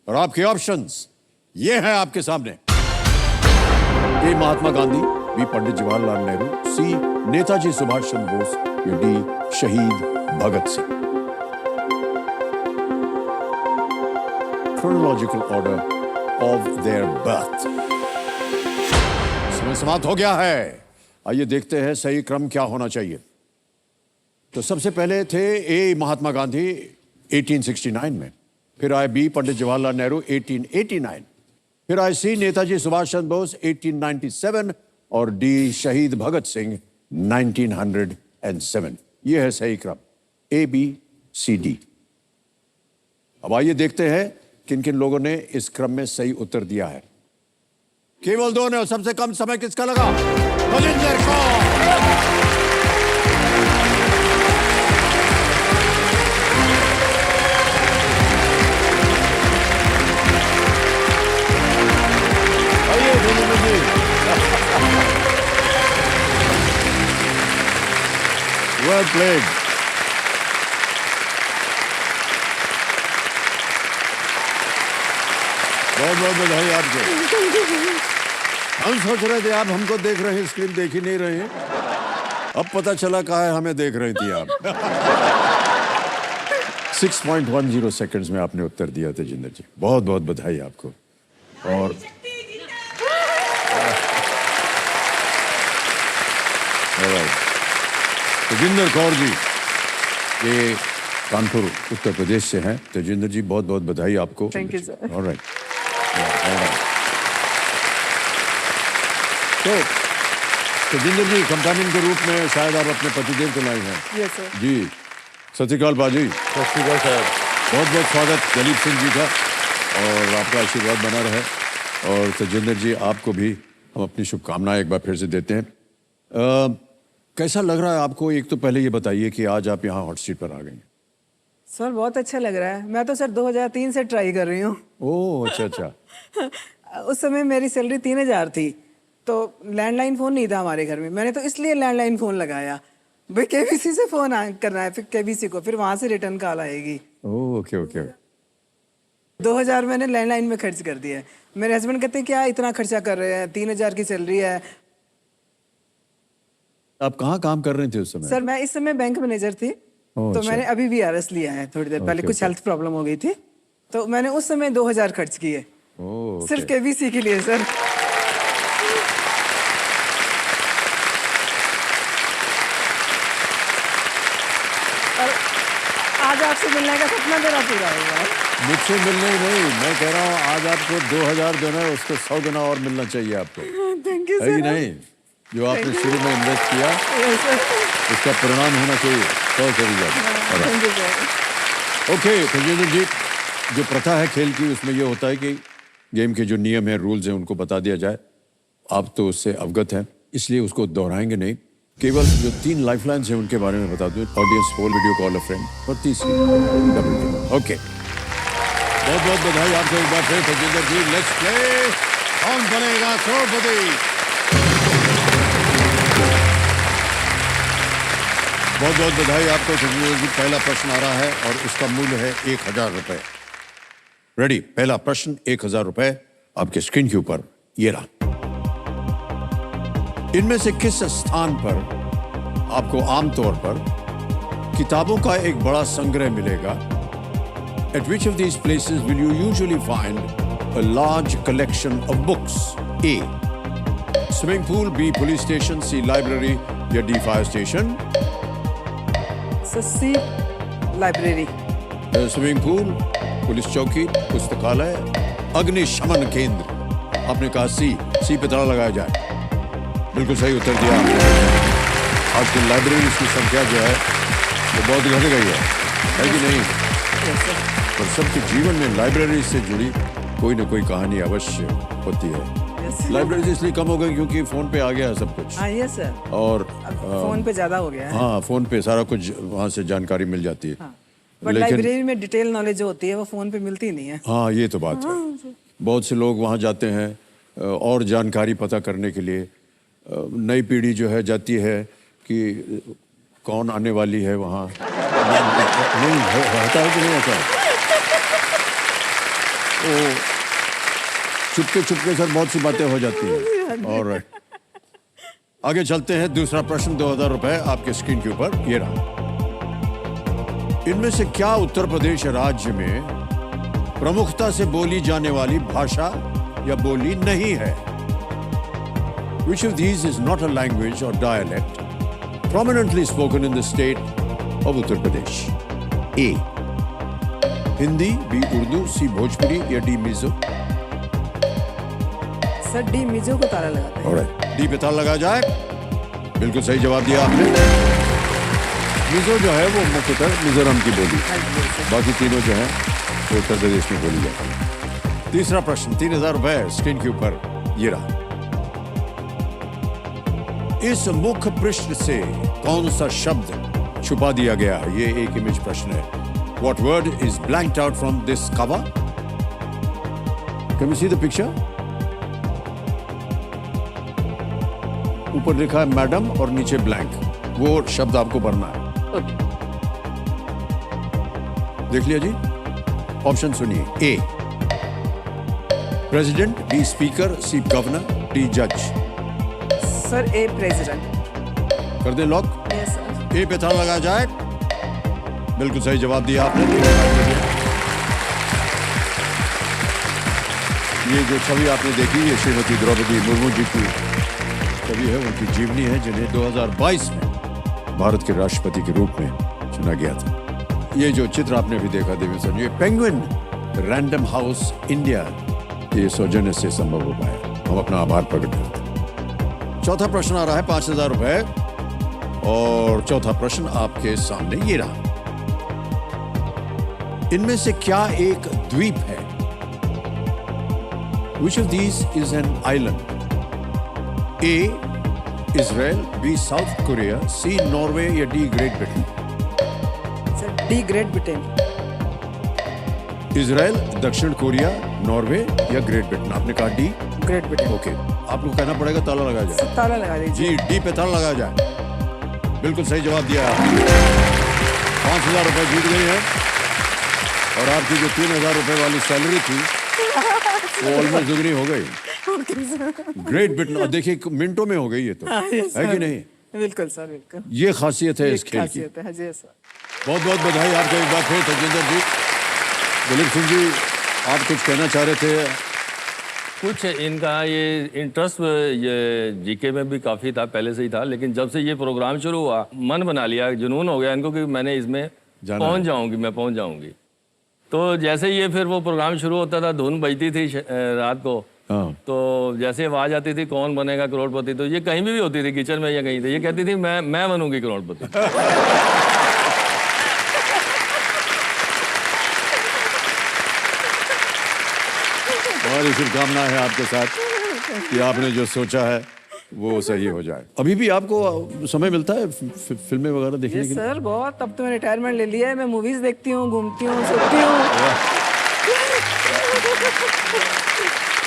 और आपके ऑप्शंस ये हैं आपके सामने। A Mahatma Gandhi, B Pandit Jawaharlal Nehru, C Netaji Subhash Chandra Bose, या D Shaheed Bhagat Singh. Chronological order of their birth. समय समाप्त हो गया है। आइए देखते हैं सही क्रम क्या होना चाहिए। तो सबसे पहले थे ए महात्मा गांधी 1869 में, फिर आए बी पंडित जवाहरलाल नेहरू 1889, फिर आए सी नेताजी सुभाष चंद्र बोस 1897 और डी शहीद भगत सिंह 1907। यह है सही क्रम, ए बी सी डी। अब आइए देखते हैं किन किन लोगों ने इस क्रम में सही उत्तर दिया है। केवल दो ने, और सबसे कम समय किसका लगा? बलिंदर कौर। आइए बलिंदर जी। Well played. बहुत बहुत बधाई आपको। हम सोच रहे थे आप हमको देख रहे हैं, स्क्रीन देख ही नहीं रहे हैं। अब पता चला कहाँ है हमें देख रही थी आप। 6.10 सेकंड्स में आपने उत्तर दिया तेजिंदर जी। बहुत बहुत बधाई आपको। और तेजिंदर कौर जी ये कानपुर उत्तर प्रदेश से हैं। तेजिंदर जी बहुत बहुत बधाई आपको। Thank you sir. ऑलराइट। तो तेजिंदर जी, कंपेनियन के रूप में शायद आप अपने पतिदेव को लाए हैं। Yes sir. जी, सत श्री अकाल बाजी। सत श्री अकाल सर। बहुत बहुत स्वागत दलीप सिंह जी का, और आपका आशीर्वाद बना रहे। और तेजिंदर जी, आपको भी हम अपनी शुभकामनाएं एक बार फिर से देते हैं। कैसा लग रहा है आपको? एक तो पहले ये बताइए कि आज आप यहाँ हॉट सीट पर आ गए हैं। सर बहुत अच्छा लग रहा है। मैं तो सर 2003 से ट्राई कर रही हूँ। ओह अच्छा अच्छा। उस समय मेरी सैलरी 3000 थी, तो लैंडलाइन फ़ोन नहीं था हमारे घर में। मैंने तो इसलिए लैंडलाइन फ़ोन लगाया, भाई केबीसी से फ़ोन करना है, फिर केबीसी को, फिर वहाँ से रिटर्न कॉल आएगी। Oh okay okay. 2000 मैंने लैंडलाइन में खर्च कर दिया है। मेरे हस्बैंड कहते हैं क्या इतना खर्चा कर रहे हैं, 3000 की सैलरी है। आप कहाँ काम कर रहे थे उस समय? सर मैं इस समय बैंक मैनेजर थी। तो अच्छा। मैंने अभी भी आरएस लिया है थोड़ी देर पहले। कुछ हेल्थ प्रॉब्लम हो गई थी, तो मैंने उस समय 2000 खर्च किए सिर्फ केबीसी के लिए सर। और आज आपसे मिलने का सपना मेरा पूरा हुआ है। मुझसे मिलने ही नहीं, मैं कह रहा हूँ आज आपको 2000 देना है, उसको 100 देना और मिलना चाहिए आपको, थैंक यू है कि सर। नहीं? जो आपने शुरू में इन्वेस्ट किया यस सर, उसका परिणाम होना चाहिए 100 से भी ज्यादा। Thank you sir. Okay Tajinder ji, जो प्रथा है खेल की उसमें ये होता है कि गेम के जो नियम है, रूल्स हैं, उनको बता दिया जाए। आप तो उससे अवगत हैं, इसलिए उसको दोहराएंगे नहीं। केवल जो 3 लाइफलाइंस हैं उनके बारे में बता दूं। ऑडियंस पोल, वीडियो कॉल अ फ्रेंड और तीसरी डबल गेम। ओके, बहुत बहुत बधाई आपको एक बार फिर तजेंद्र जी। लेट्स प्ले कौन बनेगा करोड़पति। बहुत बहुत बधाई आपको तजेंद्र जी। पहला प्रश्न आ रहा है और उसका मूल्य है 1000 रुपए। रेडी? पहला प्रश्न 1000 रुपए आपके स्क्रीन के ऊपर ये रहा। इनमें से किस स्थान पर आपको आमतौर पर किताबों का एक बड़ा संग्रह मिलेगा? At which of these places will you usually find a large collection of books? A. Swimming pool, B. Police station, C. Library, या D. Fire station? सर सी लाइब्रेरी। स्विमिंग पूल, पुलिस चौकी, पुस्तकालय, अग्निशमन केंद्र। आपने कहा सी पे ताला लगाया जाए। बिल्कुल सही उत्तर दिया आपने। आजकल लाइब्रेरी की संख्या जो है वो बहुत घट गई है कि नहीं? और सबके जीवन में लाइब्रेरी से जुड़ी कोई ना कोई कहानी अवश्य होती है। लाइब्रेरी इसलिए कम हो गई क्योंकि फोन पे आ गया है सब कुछ। हाँ यस सर, और फोन पे ज्यादा हो गया है। हाँ, फोन पे सारा कुछ वहाँ से जानकारी मिल जाती है। बट लाइब्रेरी में डिटेल नॉलेज जो होती है वो फोन पे मिलती नहीं है। हाँ, ये तो बात है। बहुत से लोग वहाँ जाते हैं और जानकारी पता करने के लिए। नई पीढ़ी जो है जाती है कि कौन आने वाली है वहाँ। नहीं होता है कि नहीं होता? तो चुपके सर बहुत सी बातें हो जाती हैं। और आगे चलते हैं। दूसरा प्रश्न 2000 रुपए आपके स्क्रीन के ऊपर ये रहा। इनमें से क्या उत्तर प्रदेश राज्य में प्रमुखता से बोली जाने वाली भाषा या बोली नहीं है? Which of these is not a language or dialect prominently spoken in the state of Uttar Pradesh? A. Hindi, B. Urdu, C. Bhojpuri या D. Mizo? Sir D Mizo को ताला लगाते हैं। Alright, D पे ताला लगा जाए। बिल्कुल सही जवाब दिया आपने। मिजो जो है वो मुख्यतः मिजोरम की बोली, बाकी तीनों जो है वो उत्तर प्रदेश में बोली जाती है। तीसरा प्रश्न 3000 रुपए स्क्रीन के ऊपर ये रहा। इस मुख्य पृष्ठ से कौन सा शब्द छुपा दिया गया है? ये एक इमेज प्रश्न है। What word is blanked out from this cover? Can you see the picture? ऊपर लिखा है मैडम और नीचे ब्लैंक, वो शब्द आपको भरना है। देख लिया जी? ऑप्शन सुनिए। A president, B speaker, C governor, D जज। Sir A president. कर दे लॉक? Yes sir. ए पे ताला लगाया जाए। बिल्कुल सही जवाब दिया आपने। ये जो छवि आपने देखी ये श्रीमती द्रौपदी मुर्मू जी की छवि है, उनकी जीवनी है, जिन्हें 2022 में भारत के राष्ट्रपति के रूप में चुना गया था। ये जो चित्र आपने भी देखा देवी सर, ये पेंगुइन रैंडम हाउस इंडिया के सौजन्य से संभव हो पाया। हम अपना आभार प्रकट करते हैं। चौथा प्रश्न आ रहा है 5000 रुपए और चौथा प्रश्न आपके सामने ये रहा। इनमें से क्या एक द्वीप है? Which of these is an island? A. Israel, B. South Korea, C. Norway या D. Great Britain? Sir D great Britain. Israel, दक्षिण कोरिया, नॉर्वे या ग्रेट ब्रिटेन? आपने कहा डी। Great Britain. ओके, आपको कहना पड़ेगा ताला लगाया जाए। सर ताला लगा दीजिए। जी, डी पे ताला लगाया जाए। बिल्कुल सही जवाब दिया आपने। 5000 रुपए जीत गई है और आपकी जो 3000 रुपए वाली सैलरी थी वो ऑलमोस्ट दुगनी हो गई। ग्रेट ब्रिटेन, और देखिए मिनटों में हो गई ये तो, है कि नहीं? बिल्कुल सर, बिल्कुल। ये खासियत है इस खेल की। खासियत है जी सर। बहुत बहुत बधाई आपको एक बार फिर तजिंदर जी। दिलीप सिंह जी, आप कुछ कहना चाह रहे थे? कुछ इनका ये इंटरेस्ट ये जीके में भी काफ़ी था, पहले से ही था, लेकिन जब से ये प्रोग्राम शुरू हुआ मन बना लिया, जुनून हो गया इनको कि मैंने इसमें जाना पहुंच है। जाऊंगी, मैं पहुंच जाऊंगी। तो जैसे ये फिर वो प्रोग्राम शुरू होता था, धुन बजती थी रात को, हाँ। तो जैसे आवाज आती थी कौन बनेगा करोड़पति, तो ये कहीं भी होती थी, किचन में या कहीं थी, ये कहती थी मैं बनूंगी करोड़पति। हमारी शुभकामना है आपके साथ कि आपने जो सोचा है वो सही हो जाए। अभी भी आपको समय मिलता है फिल्में वगैरह देखने ये के लिए? सर बहुत, अब तो मैंने रिटायरमेंट ले लिया है, मैं मूवीज देखती हूँ, घूमती हूँ, सोती हूँ।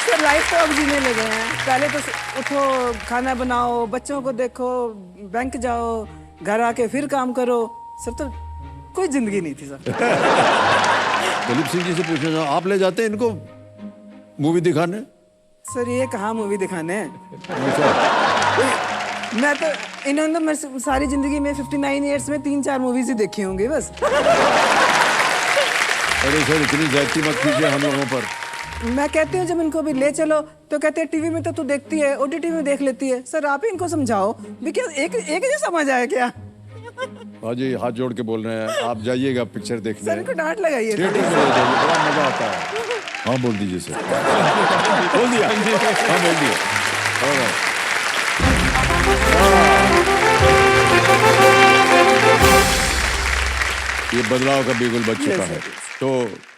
सर लाइफ तो अब जीने लगे हैं। पहले तो उठो, खाना बनाओ, बच्चों को देखो, बैंक जाओ, घर आके फिर काम करो। सर तो कोई जिंदगी नहीं थी सर। दिलीप सिंह जी से पूछना चाहूँ, आप ले जाते हैं इनको मूवी दिखाने? सर ये कहाँ मूवी दिखाने हैं? मैं तो इन्होंने तो मेरी सारी जिंदगी में 59 इयर्स में 3-4 मूवीज ही देखी होंगी बस। अरे सर इतनी ज्यादती मत कीजिए हम लोगों पर। मैं कहती हूँ जब इनको भी ले चलो तो कहते हैं टीवी में तो तू देखती है, ओटीटी में देख लेती है। सर आप ही इनको समझाओ भी, क्या एक ही समझ आया क्या? हाँ जी, हाथ जोड़ के बोल रहे हैं, आप जाइएगा पिक्चर देखने। सर इनको डांट लगाइए। थिएटर में ले जाइए, बड़ा मजा आता है। हाँ बोल दीजिए सर। बोल दिया? हाँ बोल दिया। Alright. ये बदलाव का बिगुल बज चुका है। तो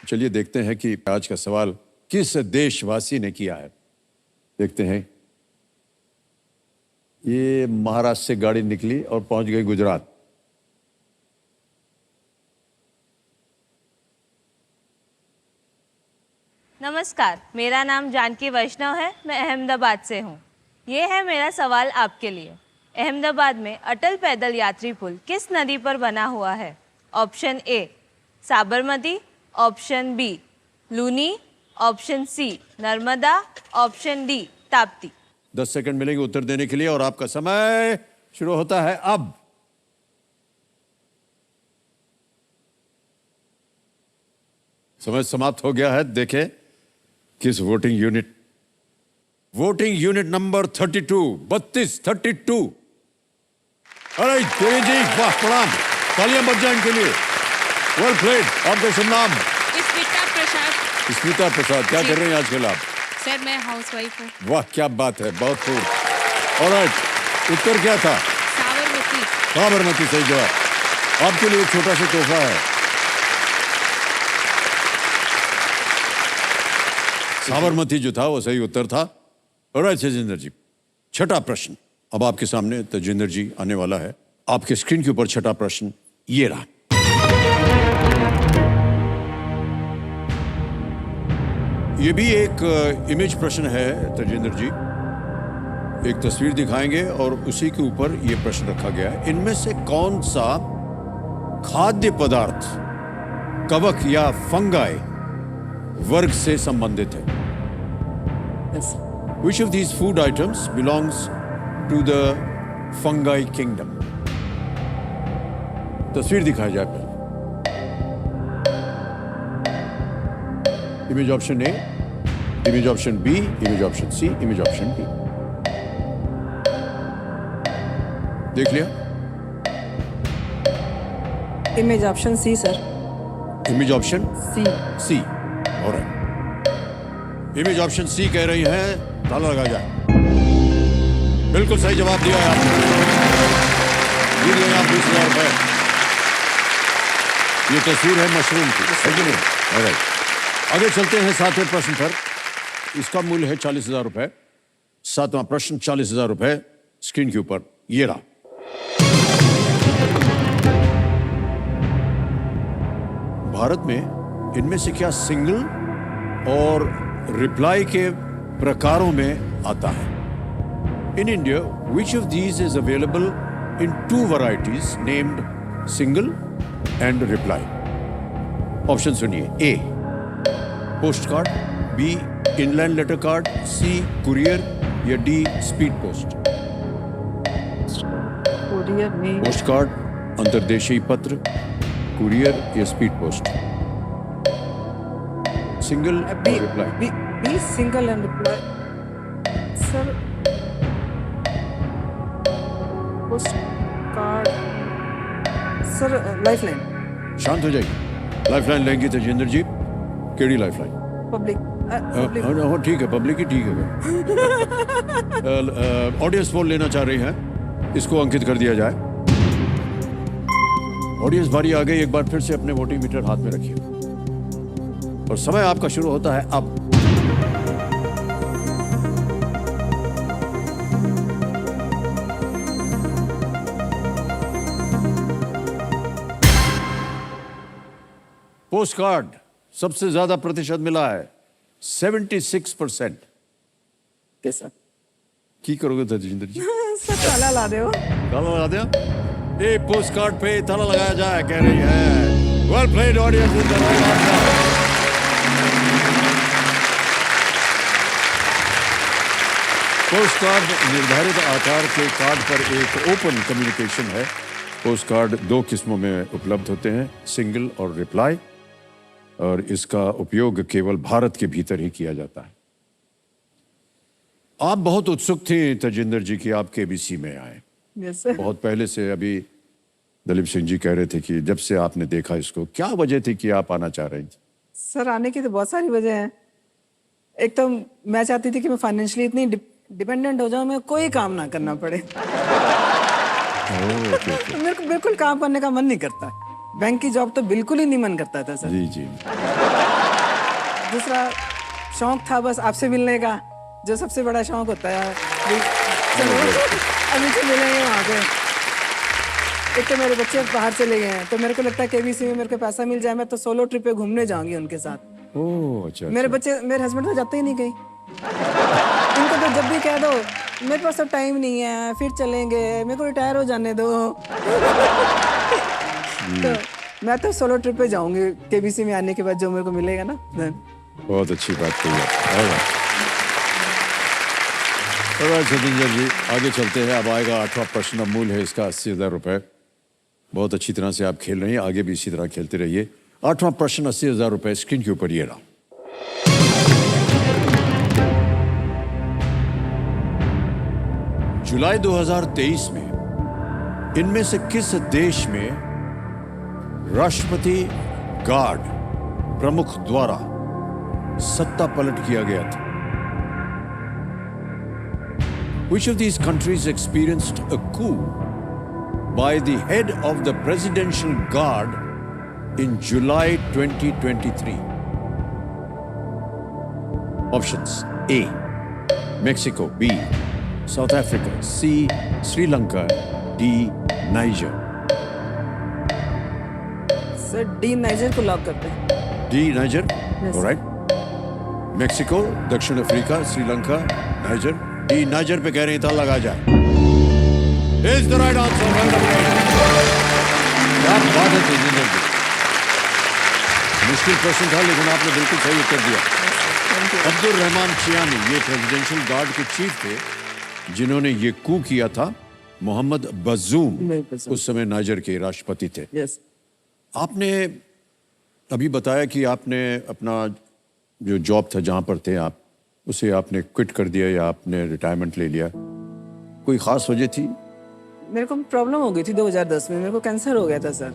चलिए देखते हैं कि आज का सवाल किस देशवासी ने किया है। देखते हैं। ये महाराष्ट्र से गाड़ी निकली और पहुंच गई गुजरात। नमस्कार, मेरा नाम जानकी वैष्णव है। मैं अहमदाबाद से हूँ। ये है मेरा सवाल आपके लिए। अहमदाबाद में अटल पैदल यात्री पुल किस नदी पर बना हुआ है? Option A Sabarmati, option B Luni, option C Narmada, option D Tapti. 10 second मिलेंगे उत्तर देने के लिए और आपका समय शुरू होता है अब। समय समाप्त हो गया है। देखें किस वोटिंग यूनिट नंबर 32। अरे तेरी जी, वाह, प्रणाम, तालियां बज जाए इनके लिए। Well played. आपका शुभ नाम? स्मिता प्रसाद। क्या कर रहे हैं आजकल आप? सर मैं हाउसवाइफ हूँ। वाह क्या बात है, बहुत खूब। ऑलराइट, उत्तर क्या था? साबरमती सही जवाब। आपके लिए एक छोटा सा तोहफा है। साबरमती जो था वो सही उत्तर था। ऑलराइट तजिंदर जी, छठा प्रश्न अब आपके सामने तजिंदर जी आने वाला है। आपके स्क्रीन के ऊपर छठा प्रश्न ये रहा। ये भी एक इमेज प्रश्न है तजिंदर जी। एक तस्वीर दिखाएंगे और उसी के ऊपर ये प्रश्न रखा गया है। इनमें से कौन सा खाद्य पदार्थ कवक या फंगाई वर्ग से संबंधित है? Which of these food items belongs to the fungi kingdom? तस्वीर दिखाई जाए पहले। Image option A, image option B, image option C, image option D. देख लिया? Image option C sir. Image option C. Alright, image option C कह रही हैं। ताला लगा जाए। बिल्कुल सही जवाब दिया है आपने। जीत गए आप 20,000 रुपए। ये तस्वीर है मशरूम की, है कि नहीं? ऑलराइट, आगे चलते हैं 7वें प्रश्न पर। इसका मूल्य है 40,000 रुपए। 7वां प्रश्न 40,000 रुपए स्क्रीन के ऊपर ये रहा। भारत में इनमें से क्या सिंगल और रिप्लाई के प्रकारों में आता है? In India which of these is available in 2 varieties named single and reply? Option सुनिए। A post card, B inland letter card, C courier या डी स्पीड पोस्ट? कुरियर में पोस्ट कार्ड, अंतर्देशीय पत्र, कुरियर या स्पीड पोस्ट? सिंगल और reply. B single and reply. Sir post card. Sir lifeline. शांत हो जाइए। लाइफलाइन लेंगी तजिंदर जी, केड़ी लाइफलाइन? पब्लिक हाँ ठीक है, पब्लिक ही ठीक है। ऑडियंस पोल लेना चाह रही हैं, इसको अंकित कर दिया जाए। ऑडियंस बारी आ गई, एक बार फिर से अपने वोटिंग मीटर हाथ में रखिए और समय आपका शुरू होता है अब। पोस्ट कार्ड सबसे ज्यादा प्रतिशत मिला है 76%। कैसा की करोगे तजिंदर जी? सर ताला ला दो। ताला लगा दिया? ये पोस्ट कार्ड पे ताला लगाया जाए कह रही है। Well played audience in the right answer. Post card निर्धारित आकार के कार्ड पर एक ओपन कम्युनिकेशन है। पोस्ट कार्ड 2 किस्मों में उपलब्ध होते हैं, सिंगल और रिप्लाई, और इसका उपयोग केवल भारत के भीतर ही किया जाता है। आप बहुत उत्सुक थी तजिंदर जी की आप केबीसी में आए। Yes sir. बहुत पहले से। अभी दलीप सिंह जी कह रहे थे कि जब से आपने देखा इसको, क्या वजह थी कि आप आना चाह रही थी? सर आने की तो बहुत सारी वजह है। एक तो मैं चाहती थी कि मैं फाइनेंशियली इतनी डिपेंडेंट हो जाऊं, मैं कोई काम ना करना पड़े। तो मेरे को बिल्कुल काम करने का मन नहीं करता। बैंक की जॉब तो बिल्कुल ही नहीं मन करता था सर। जी जी। दूसरा शौक था बस आपसे मिलने का, जो सबसे बड़ा शौक होता है। चलो अभी से मिलेंगे वहाँ पे। एक तो मेरे बच्चे बाहर चले गए हैं, तो मेरे को लगता है केबीसी में मेरे को पैसा मिल जाए, मैं तो सोलो ट्रिप पे घूमने जाऊंगी उनके साथ। ओह अच्छा। मेरे बच्चे, मेरे हस्बैंड तो जाते ही नहीं कहीं। इनको तो जब भी कह दो मेरे पास तो टाइम नहीं है, फिर चलेंगे, मेरे को रिटायर हो जाने दो। तो मैं तो सोलो ट्रिप पे जाऊंगी केबीसी में आने के बाद, जो मेरे को मिलेगा ना। बहुत अच्छी बात कही आप। सतिंदर जी आगे चलते हैं। अब आएगा 8वां प्रश्न। अमूल है इसका 80,000 रुपए। बहुत अच्छी तरह से आप खेल रही हैं, आगे भी इसी तरह खेलते रहिए। 8वां प्रश्न 80,000 रुपए स्क्रीन के ऊपर ये रहा। जुलाई 2023 में इनमें से किस देश में राष्ट्रपति गार्ड प्रमुख द्वारा सत्ता पलट किया गया था? Which of these countries experienced a coup by the head of the Presidential Guard in July 2023? Options: A. Mexico, B. South Africa, C. Sri Lanka, D. Niger. Sir D niger को lock करते हैं। D. Niger. Yes. All right. Mexico, दक्षिण Africa, Sri Lanka, niger. D niger पे कह रही था लगा जाए। Is the right answer. क्या बात है तजिंदर जी। मुश्किल प्रश्न था लेकिन आपने बिल्कुल सही उत्तर दिया। अब्दुल रहमान चियानी ये प्रेसिडेंशियल गार्ड के चीफ थे जिन्होंने ये कू किया था। मोहम्मद बजूम उस समय नाइजर के राष्ट्रपति थे। यस। आपने अभी बताया कि आपने अपना जो जॉब था जहां पर थे आप, उसे आपने क्विट कर दिया या आपने रिटायरमेंट ले लिया, कोई खास वजह थी? मेरे को प्रॉब्लम हो गई थी 2010 में, मेरे को कैंसर हो गया था सर।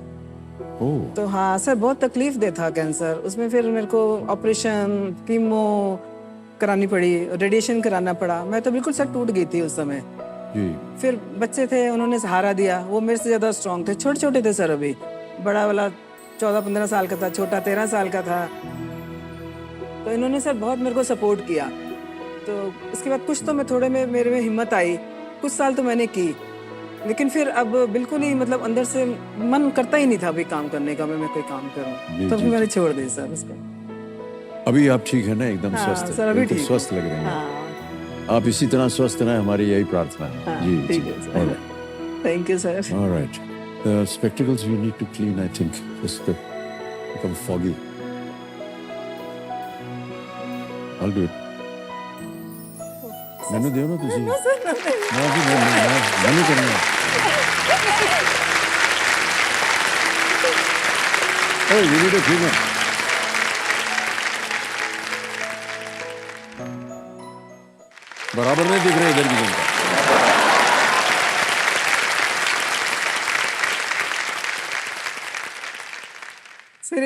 ओह। तो हाँ सर बहुत तकलीफ दे था कैंसर। उसमें फिर मेरे को ऑपरेशन, कीमो करानी पड़ी, रेडिएशन कराना पड़ा। मैं तो बिल्कुल सर टूट गई थी उस समय। जी। फिर बच्चे थे, उन्होंने सहारा दिया। वो मेरे से ज्यादा स्ट्रांग थे। छोटे छोटे थे सर, अभी बड़ा वाला 14-15 साल का था, छोटा 13 साल का था। तो इन्होंने सर बहुत मेरे को सपोर्ट किया। तो उसके बाद कुछ तो मैं थोड़े में मेरे में हिम्मत आई, कुछ साल तो मैंने की, लेकिन फिर अब बिल्कुल ही मतलब अंदर से मन करता ही नहीं था अभी काम करने का, मैं कोई काम करूं। तो फिर मैंने छोड़ दी सर उसको। अभी आप ठीक है ना? एकदम हाँ, स्वस्थ सर, है, अभी बिल्कुल ठीक स्वस्थ लग रहे हैं। हाँ, आप इसी तरह स्वस्थ रहें, हमारी यही प्रार्थना है। हाँ, जी ठीक जी। है sir. Thank you sir. All right. The spectacles you need to clean, I think. Just to become foggy. I'll do it. मैंने दिया ना तुझे। मैं नहीं करूँगा। Hey, you need a cleaner. बराबर नहीं दिख रहे इधर की जनता।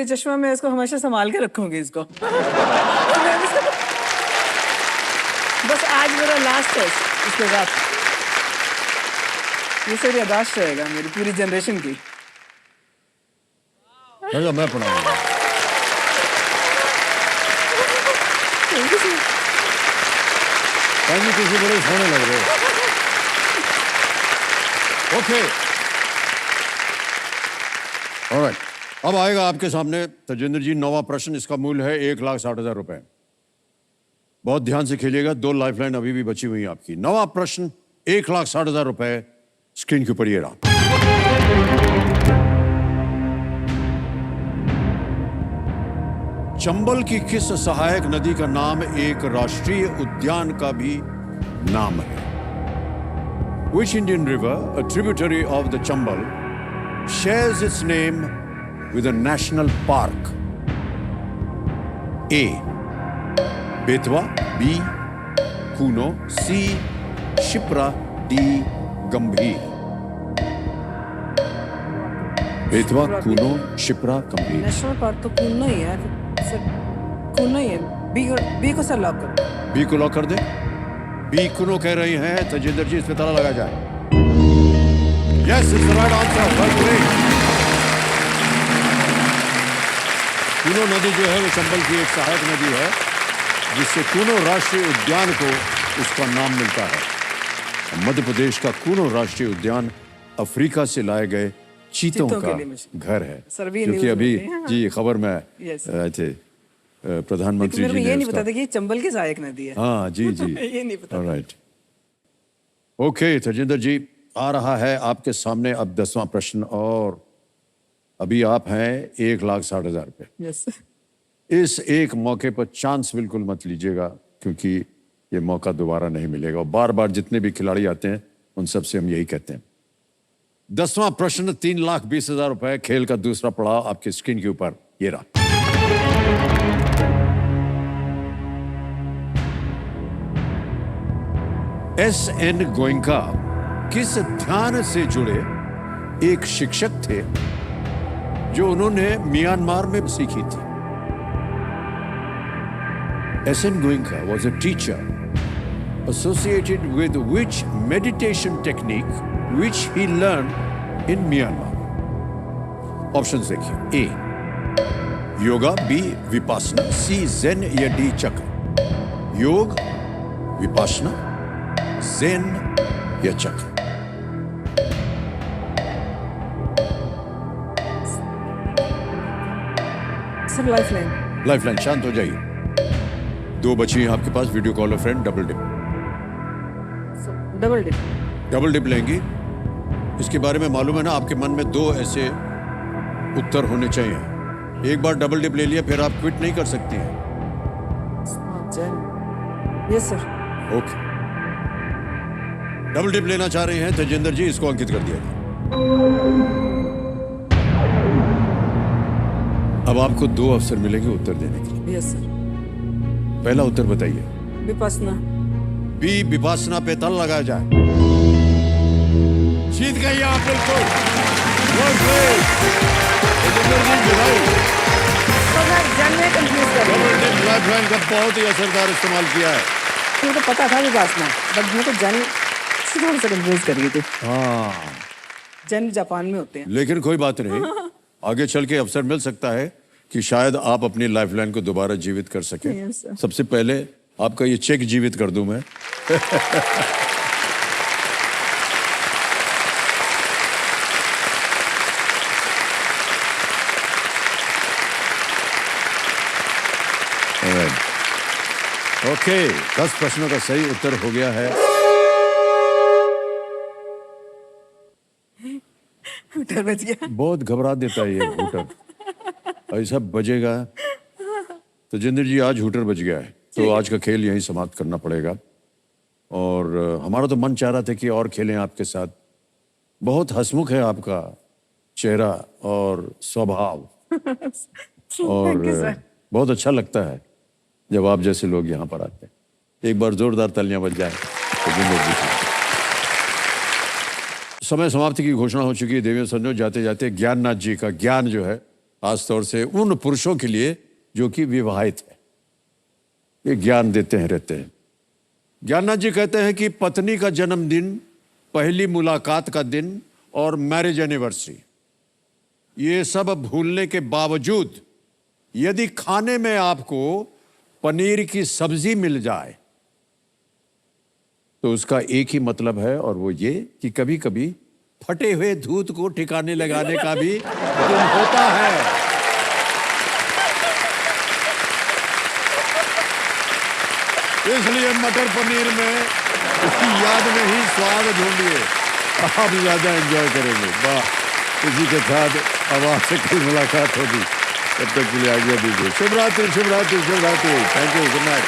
ये चश्मा मैं इसको हमेशा संभाल के रखूंगी इसको। बस आज मेरा लास्ट है इसके साथ। ये सर यादाश्त रहेगा मेरी पूरी जनरेशन की। चलो मैं पढ़ाऊंगा। किसी बड़े सोने लग रहे हो। ओके ऑलराइट, अब आएगा आपके सामने तजिंदर जी 9वां प्रश्न। इसका मूल्य है 1,60,000 रुपए। बहुत ध्यान से खेलिएगा, 2 लाइफलाइन अभी भी बची हुई है आपकी। 9वां प्रश्न 1,60,000 रुपए। स्क्रीन के ऊपर ये रहा। चंबल की किस सहायक नदी का नाम एक राष्ट्रीय उद्यान का भी नाम है? Which Indian river, a tributary of the Chambal, shares its name with a national park? A. Betwa, B. Kuno, C. Shipra, D. Gambhir. Betwa, Kuno, Shipra, गंभीर। नेशनल पार्क तो कूनो ही है सर, कूनो ही है। बी को सर लॉक कर। बी को लॉक कर दे। B कुनो कह रही हैं तजिंदर जी, इस पे ताला लगा जाए। Yes it's the right answer. Well played. Kuno नदी जो है वो चंबल की एक सहायक नदी है जिससे कूनो राष्ट्रीय उद्यान को उसका नाम मिलता है। मध्य प्रदेश का कूनो राष्ट्रीय उद्यान अफ्रीका से लाए गए चीतों का घर है। क्योंकि अभी जी खबर में आए थे प्रधानमंत्री जी ने ये नहीं पता था कि ये चंबल की सहायक नदी है। हाँ जी जी ये नहीं पता। राइट ओके तजिंदर जी, आ रहा है आपके सामने अब 10वां प्रश्न और अभी आप हैं 1,60,000 रुपए। यस। इस एक मौके पर चांस बिल्कुल मत लीजिएगा क्योंकि ये मौका दोबारा नहीं मिलेगा। और बार बार जितने भी खिलाड़ी आते हैं उन सबसे हम यही कहते हैं। 10वां प्रश्न 3,20,000 रुपए। खेल का दूसरा पड़ाव आपकी स्क्रीन के ऊपर ये रहा। S.N. गोयनका किस ध्यान से जुड़े एक शिक्षक थे जो उन्होंने म्यांमार में सीखी थी? S.N. Goenka was a teacher associated with which meditation technique which he learned in Myanmar? Options देखिए। A yoga, B Vipassana, C zen या D चक्र। योग, विपासना, zen या चक्र। Sir lifeline. लाइफलाइन, शांत हो जाइए। 2 बची हैं आपके पास। Video call friend double dip. Double dip. Double dip लेंगी। इसके बारे में मालूम है ना, आपके मन में 2 ऐसे उत्तर होने चाहिए। एक बार डबल डिप ले लिया फिर आप क्विट नहीं कर सकती हैं। Yes sir. Okay double dip लेना चाह रहे हैं तजिंदर जी, इसको अंकित कर दिया जाए। अब आपको 2 अवसर मिलेंगे उत्तर देने के लिए। Yes sir. पहला उत्तर बताइए। विपासना। बी विपासना पे ताला लगाया जाए। जीत गई आप बिल्कुल। Well played. तजिंदर जी गिराई। तो मैं जानने कंफ्यूज कर रही हूँ। डबल डिप लाइफलाइन का बहुत ही असरदार इस्तेमाल किया है। मुझे पता था विपासना, बट मेरे को जान थोड़ा सा कंफ्यूज कर रही थी। हाँ जैन जापान में होते हैं। लेकिन कोई बात नहीं, आगे चल के अवसर मिल सकता है कि शायद आप अपनी लाइफलाइन को दोबारा जीवित कर सकें। Yes, sir. सबसे पहले आपका ये चेक जीवित कर दूं मैं। ओके 10 प्रश्नों का सही उत्तर हो गया है। हूटर बच गया। बहुत घबरा देता है ये हूटर। ऐसा बजेगा तो जिंदर जी आज हूटर बज गया है तो आज का खेल यहीं समाप्त करना पड़ेगा। और हमारा तो मन चाह रहा था कि और खेलें आपके साथ। बहुत हंसमुख है आपका चेहरा और स्वभाव और बहुत अच्छा लगता है जब आप जैसे लोग यहाँ पर आते हैं। एक बार जोरदार तालियां बज जाए तो जिंदर जी की। समय समाप्ति की घोषणा हो चुकी है। देवियों संजो, जाते जाते ज्ञाननाथ जी का ज्ञान जो है खासतौर से उन पुरुषों के लिए जो कि विवाहित है। ये ज्ञान देते हैं रहते हैं। ज्ञाननाथ जी कहते हैं कि पत्नी का जन्मदिन, पहली मुलाकात का दिन और मैरिज एनिवर्सरी, ये सब भूलने के बावजूद यदि खाने में आपको पनीर की सब्जी मिल जाए तो उसका एक ही मतलब है, और वो ये कि कभी कभी फटे हुए दूध को ठिकाने लगाने का भी दिन होता है। इसलिए मटर पनीर में उसकी याद में ही स्वाद ढूंढिए, आप ज्यादा एंजॉय करेंगे। वाह, इसी के साथ अब आपसे कल मुलाकात होगी, तब तक के लिए आज्ञा दीजिए। शुभ रात्रि, शुभ रात्रि, शुभ रात्रि। Thank you, good night.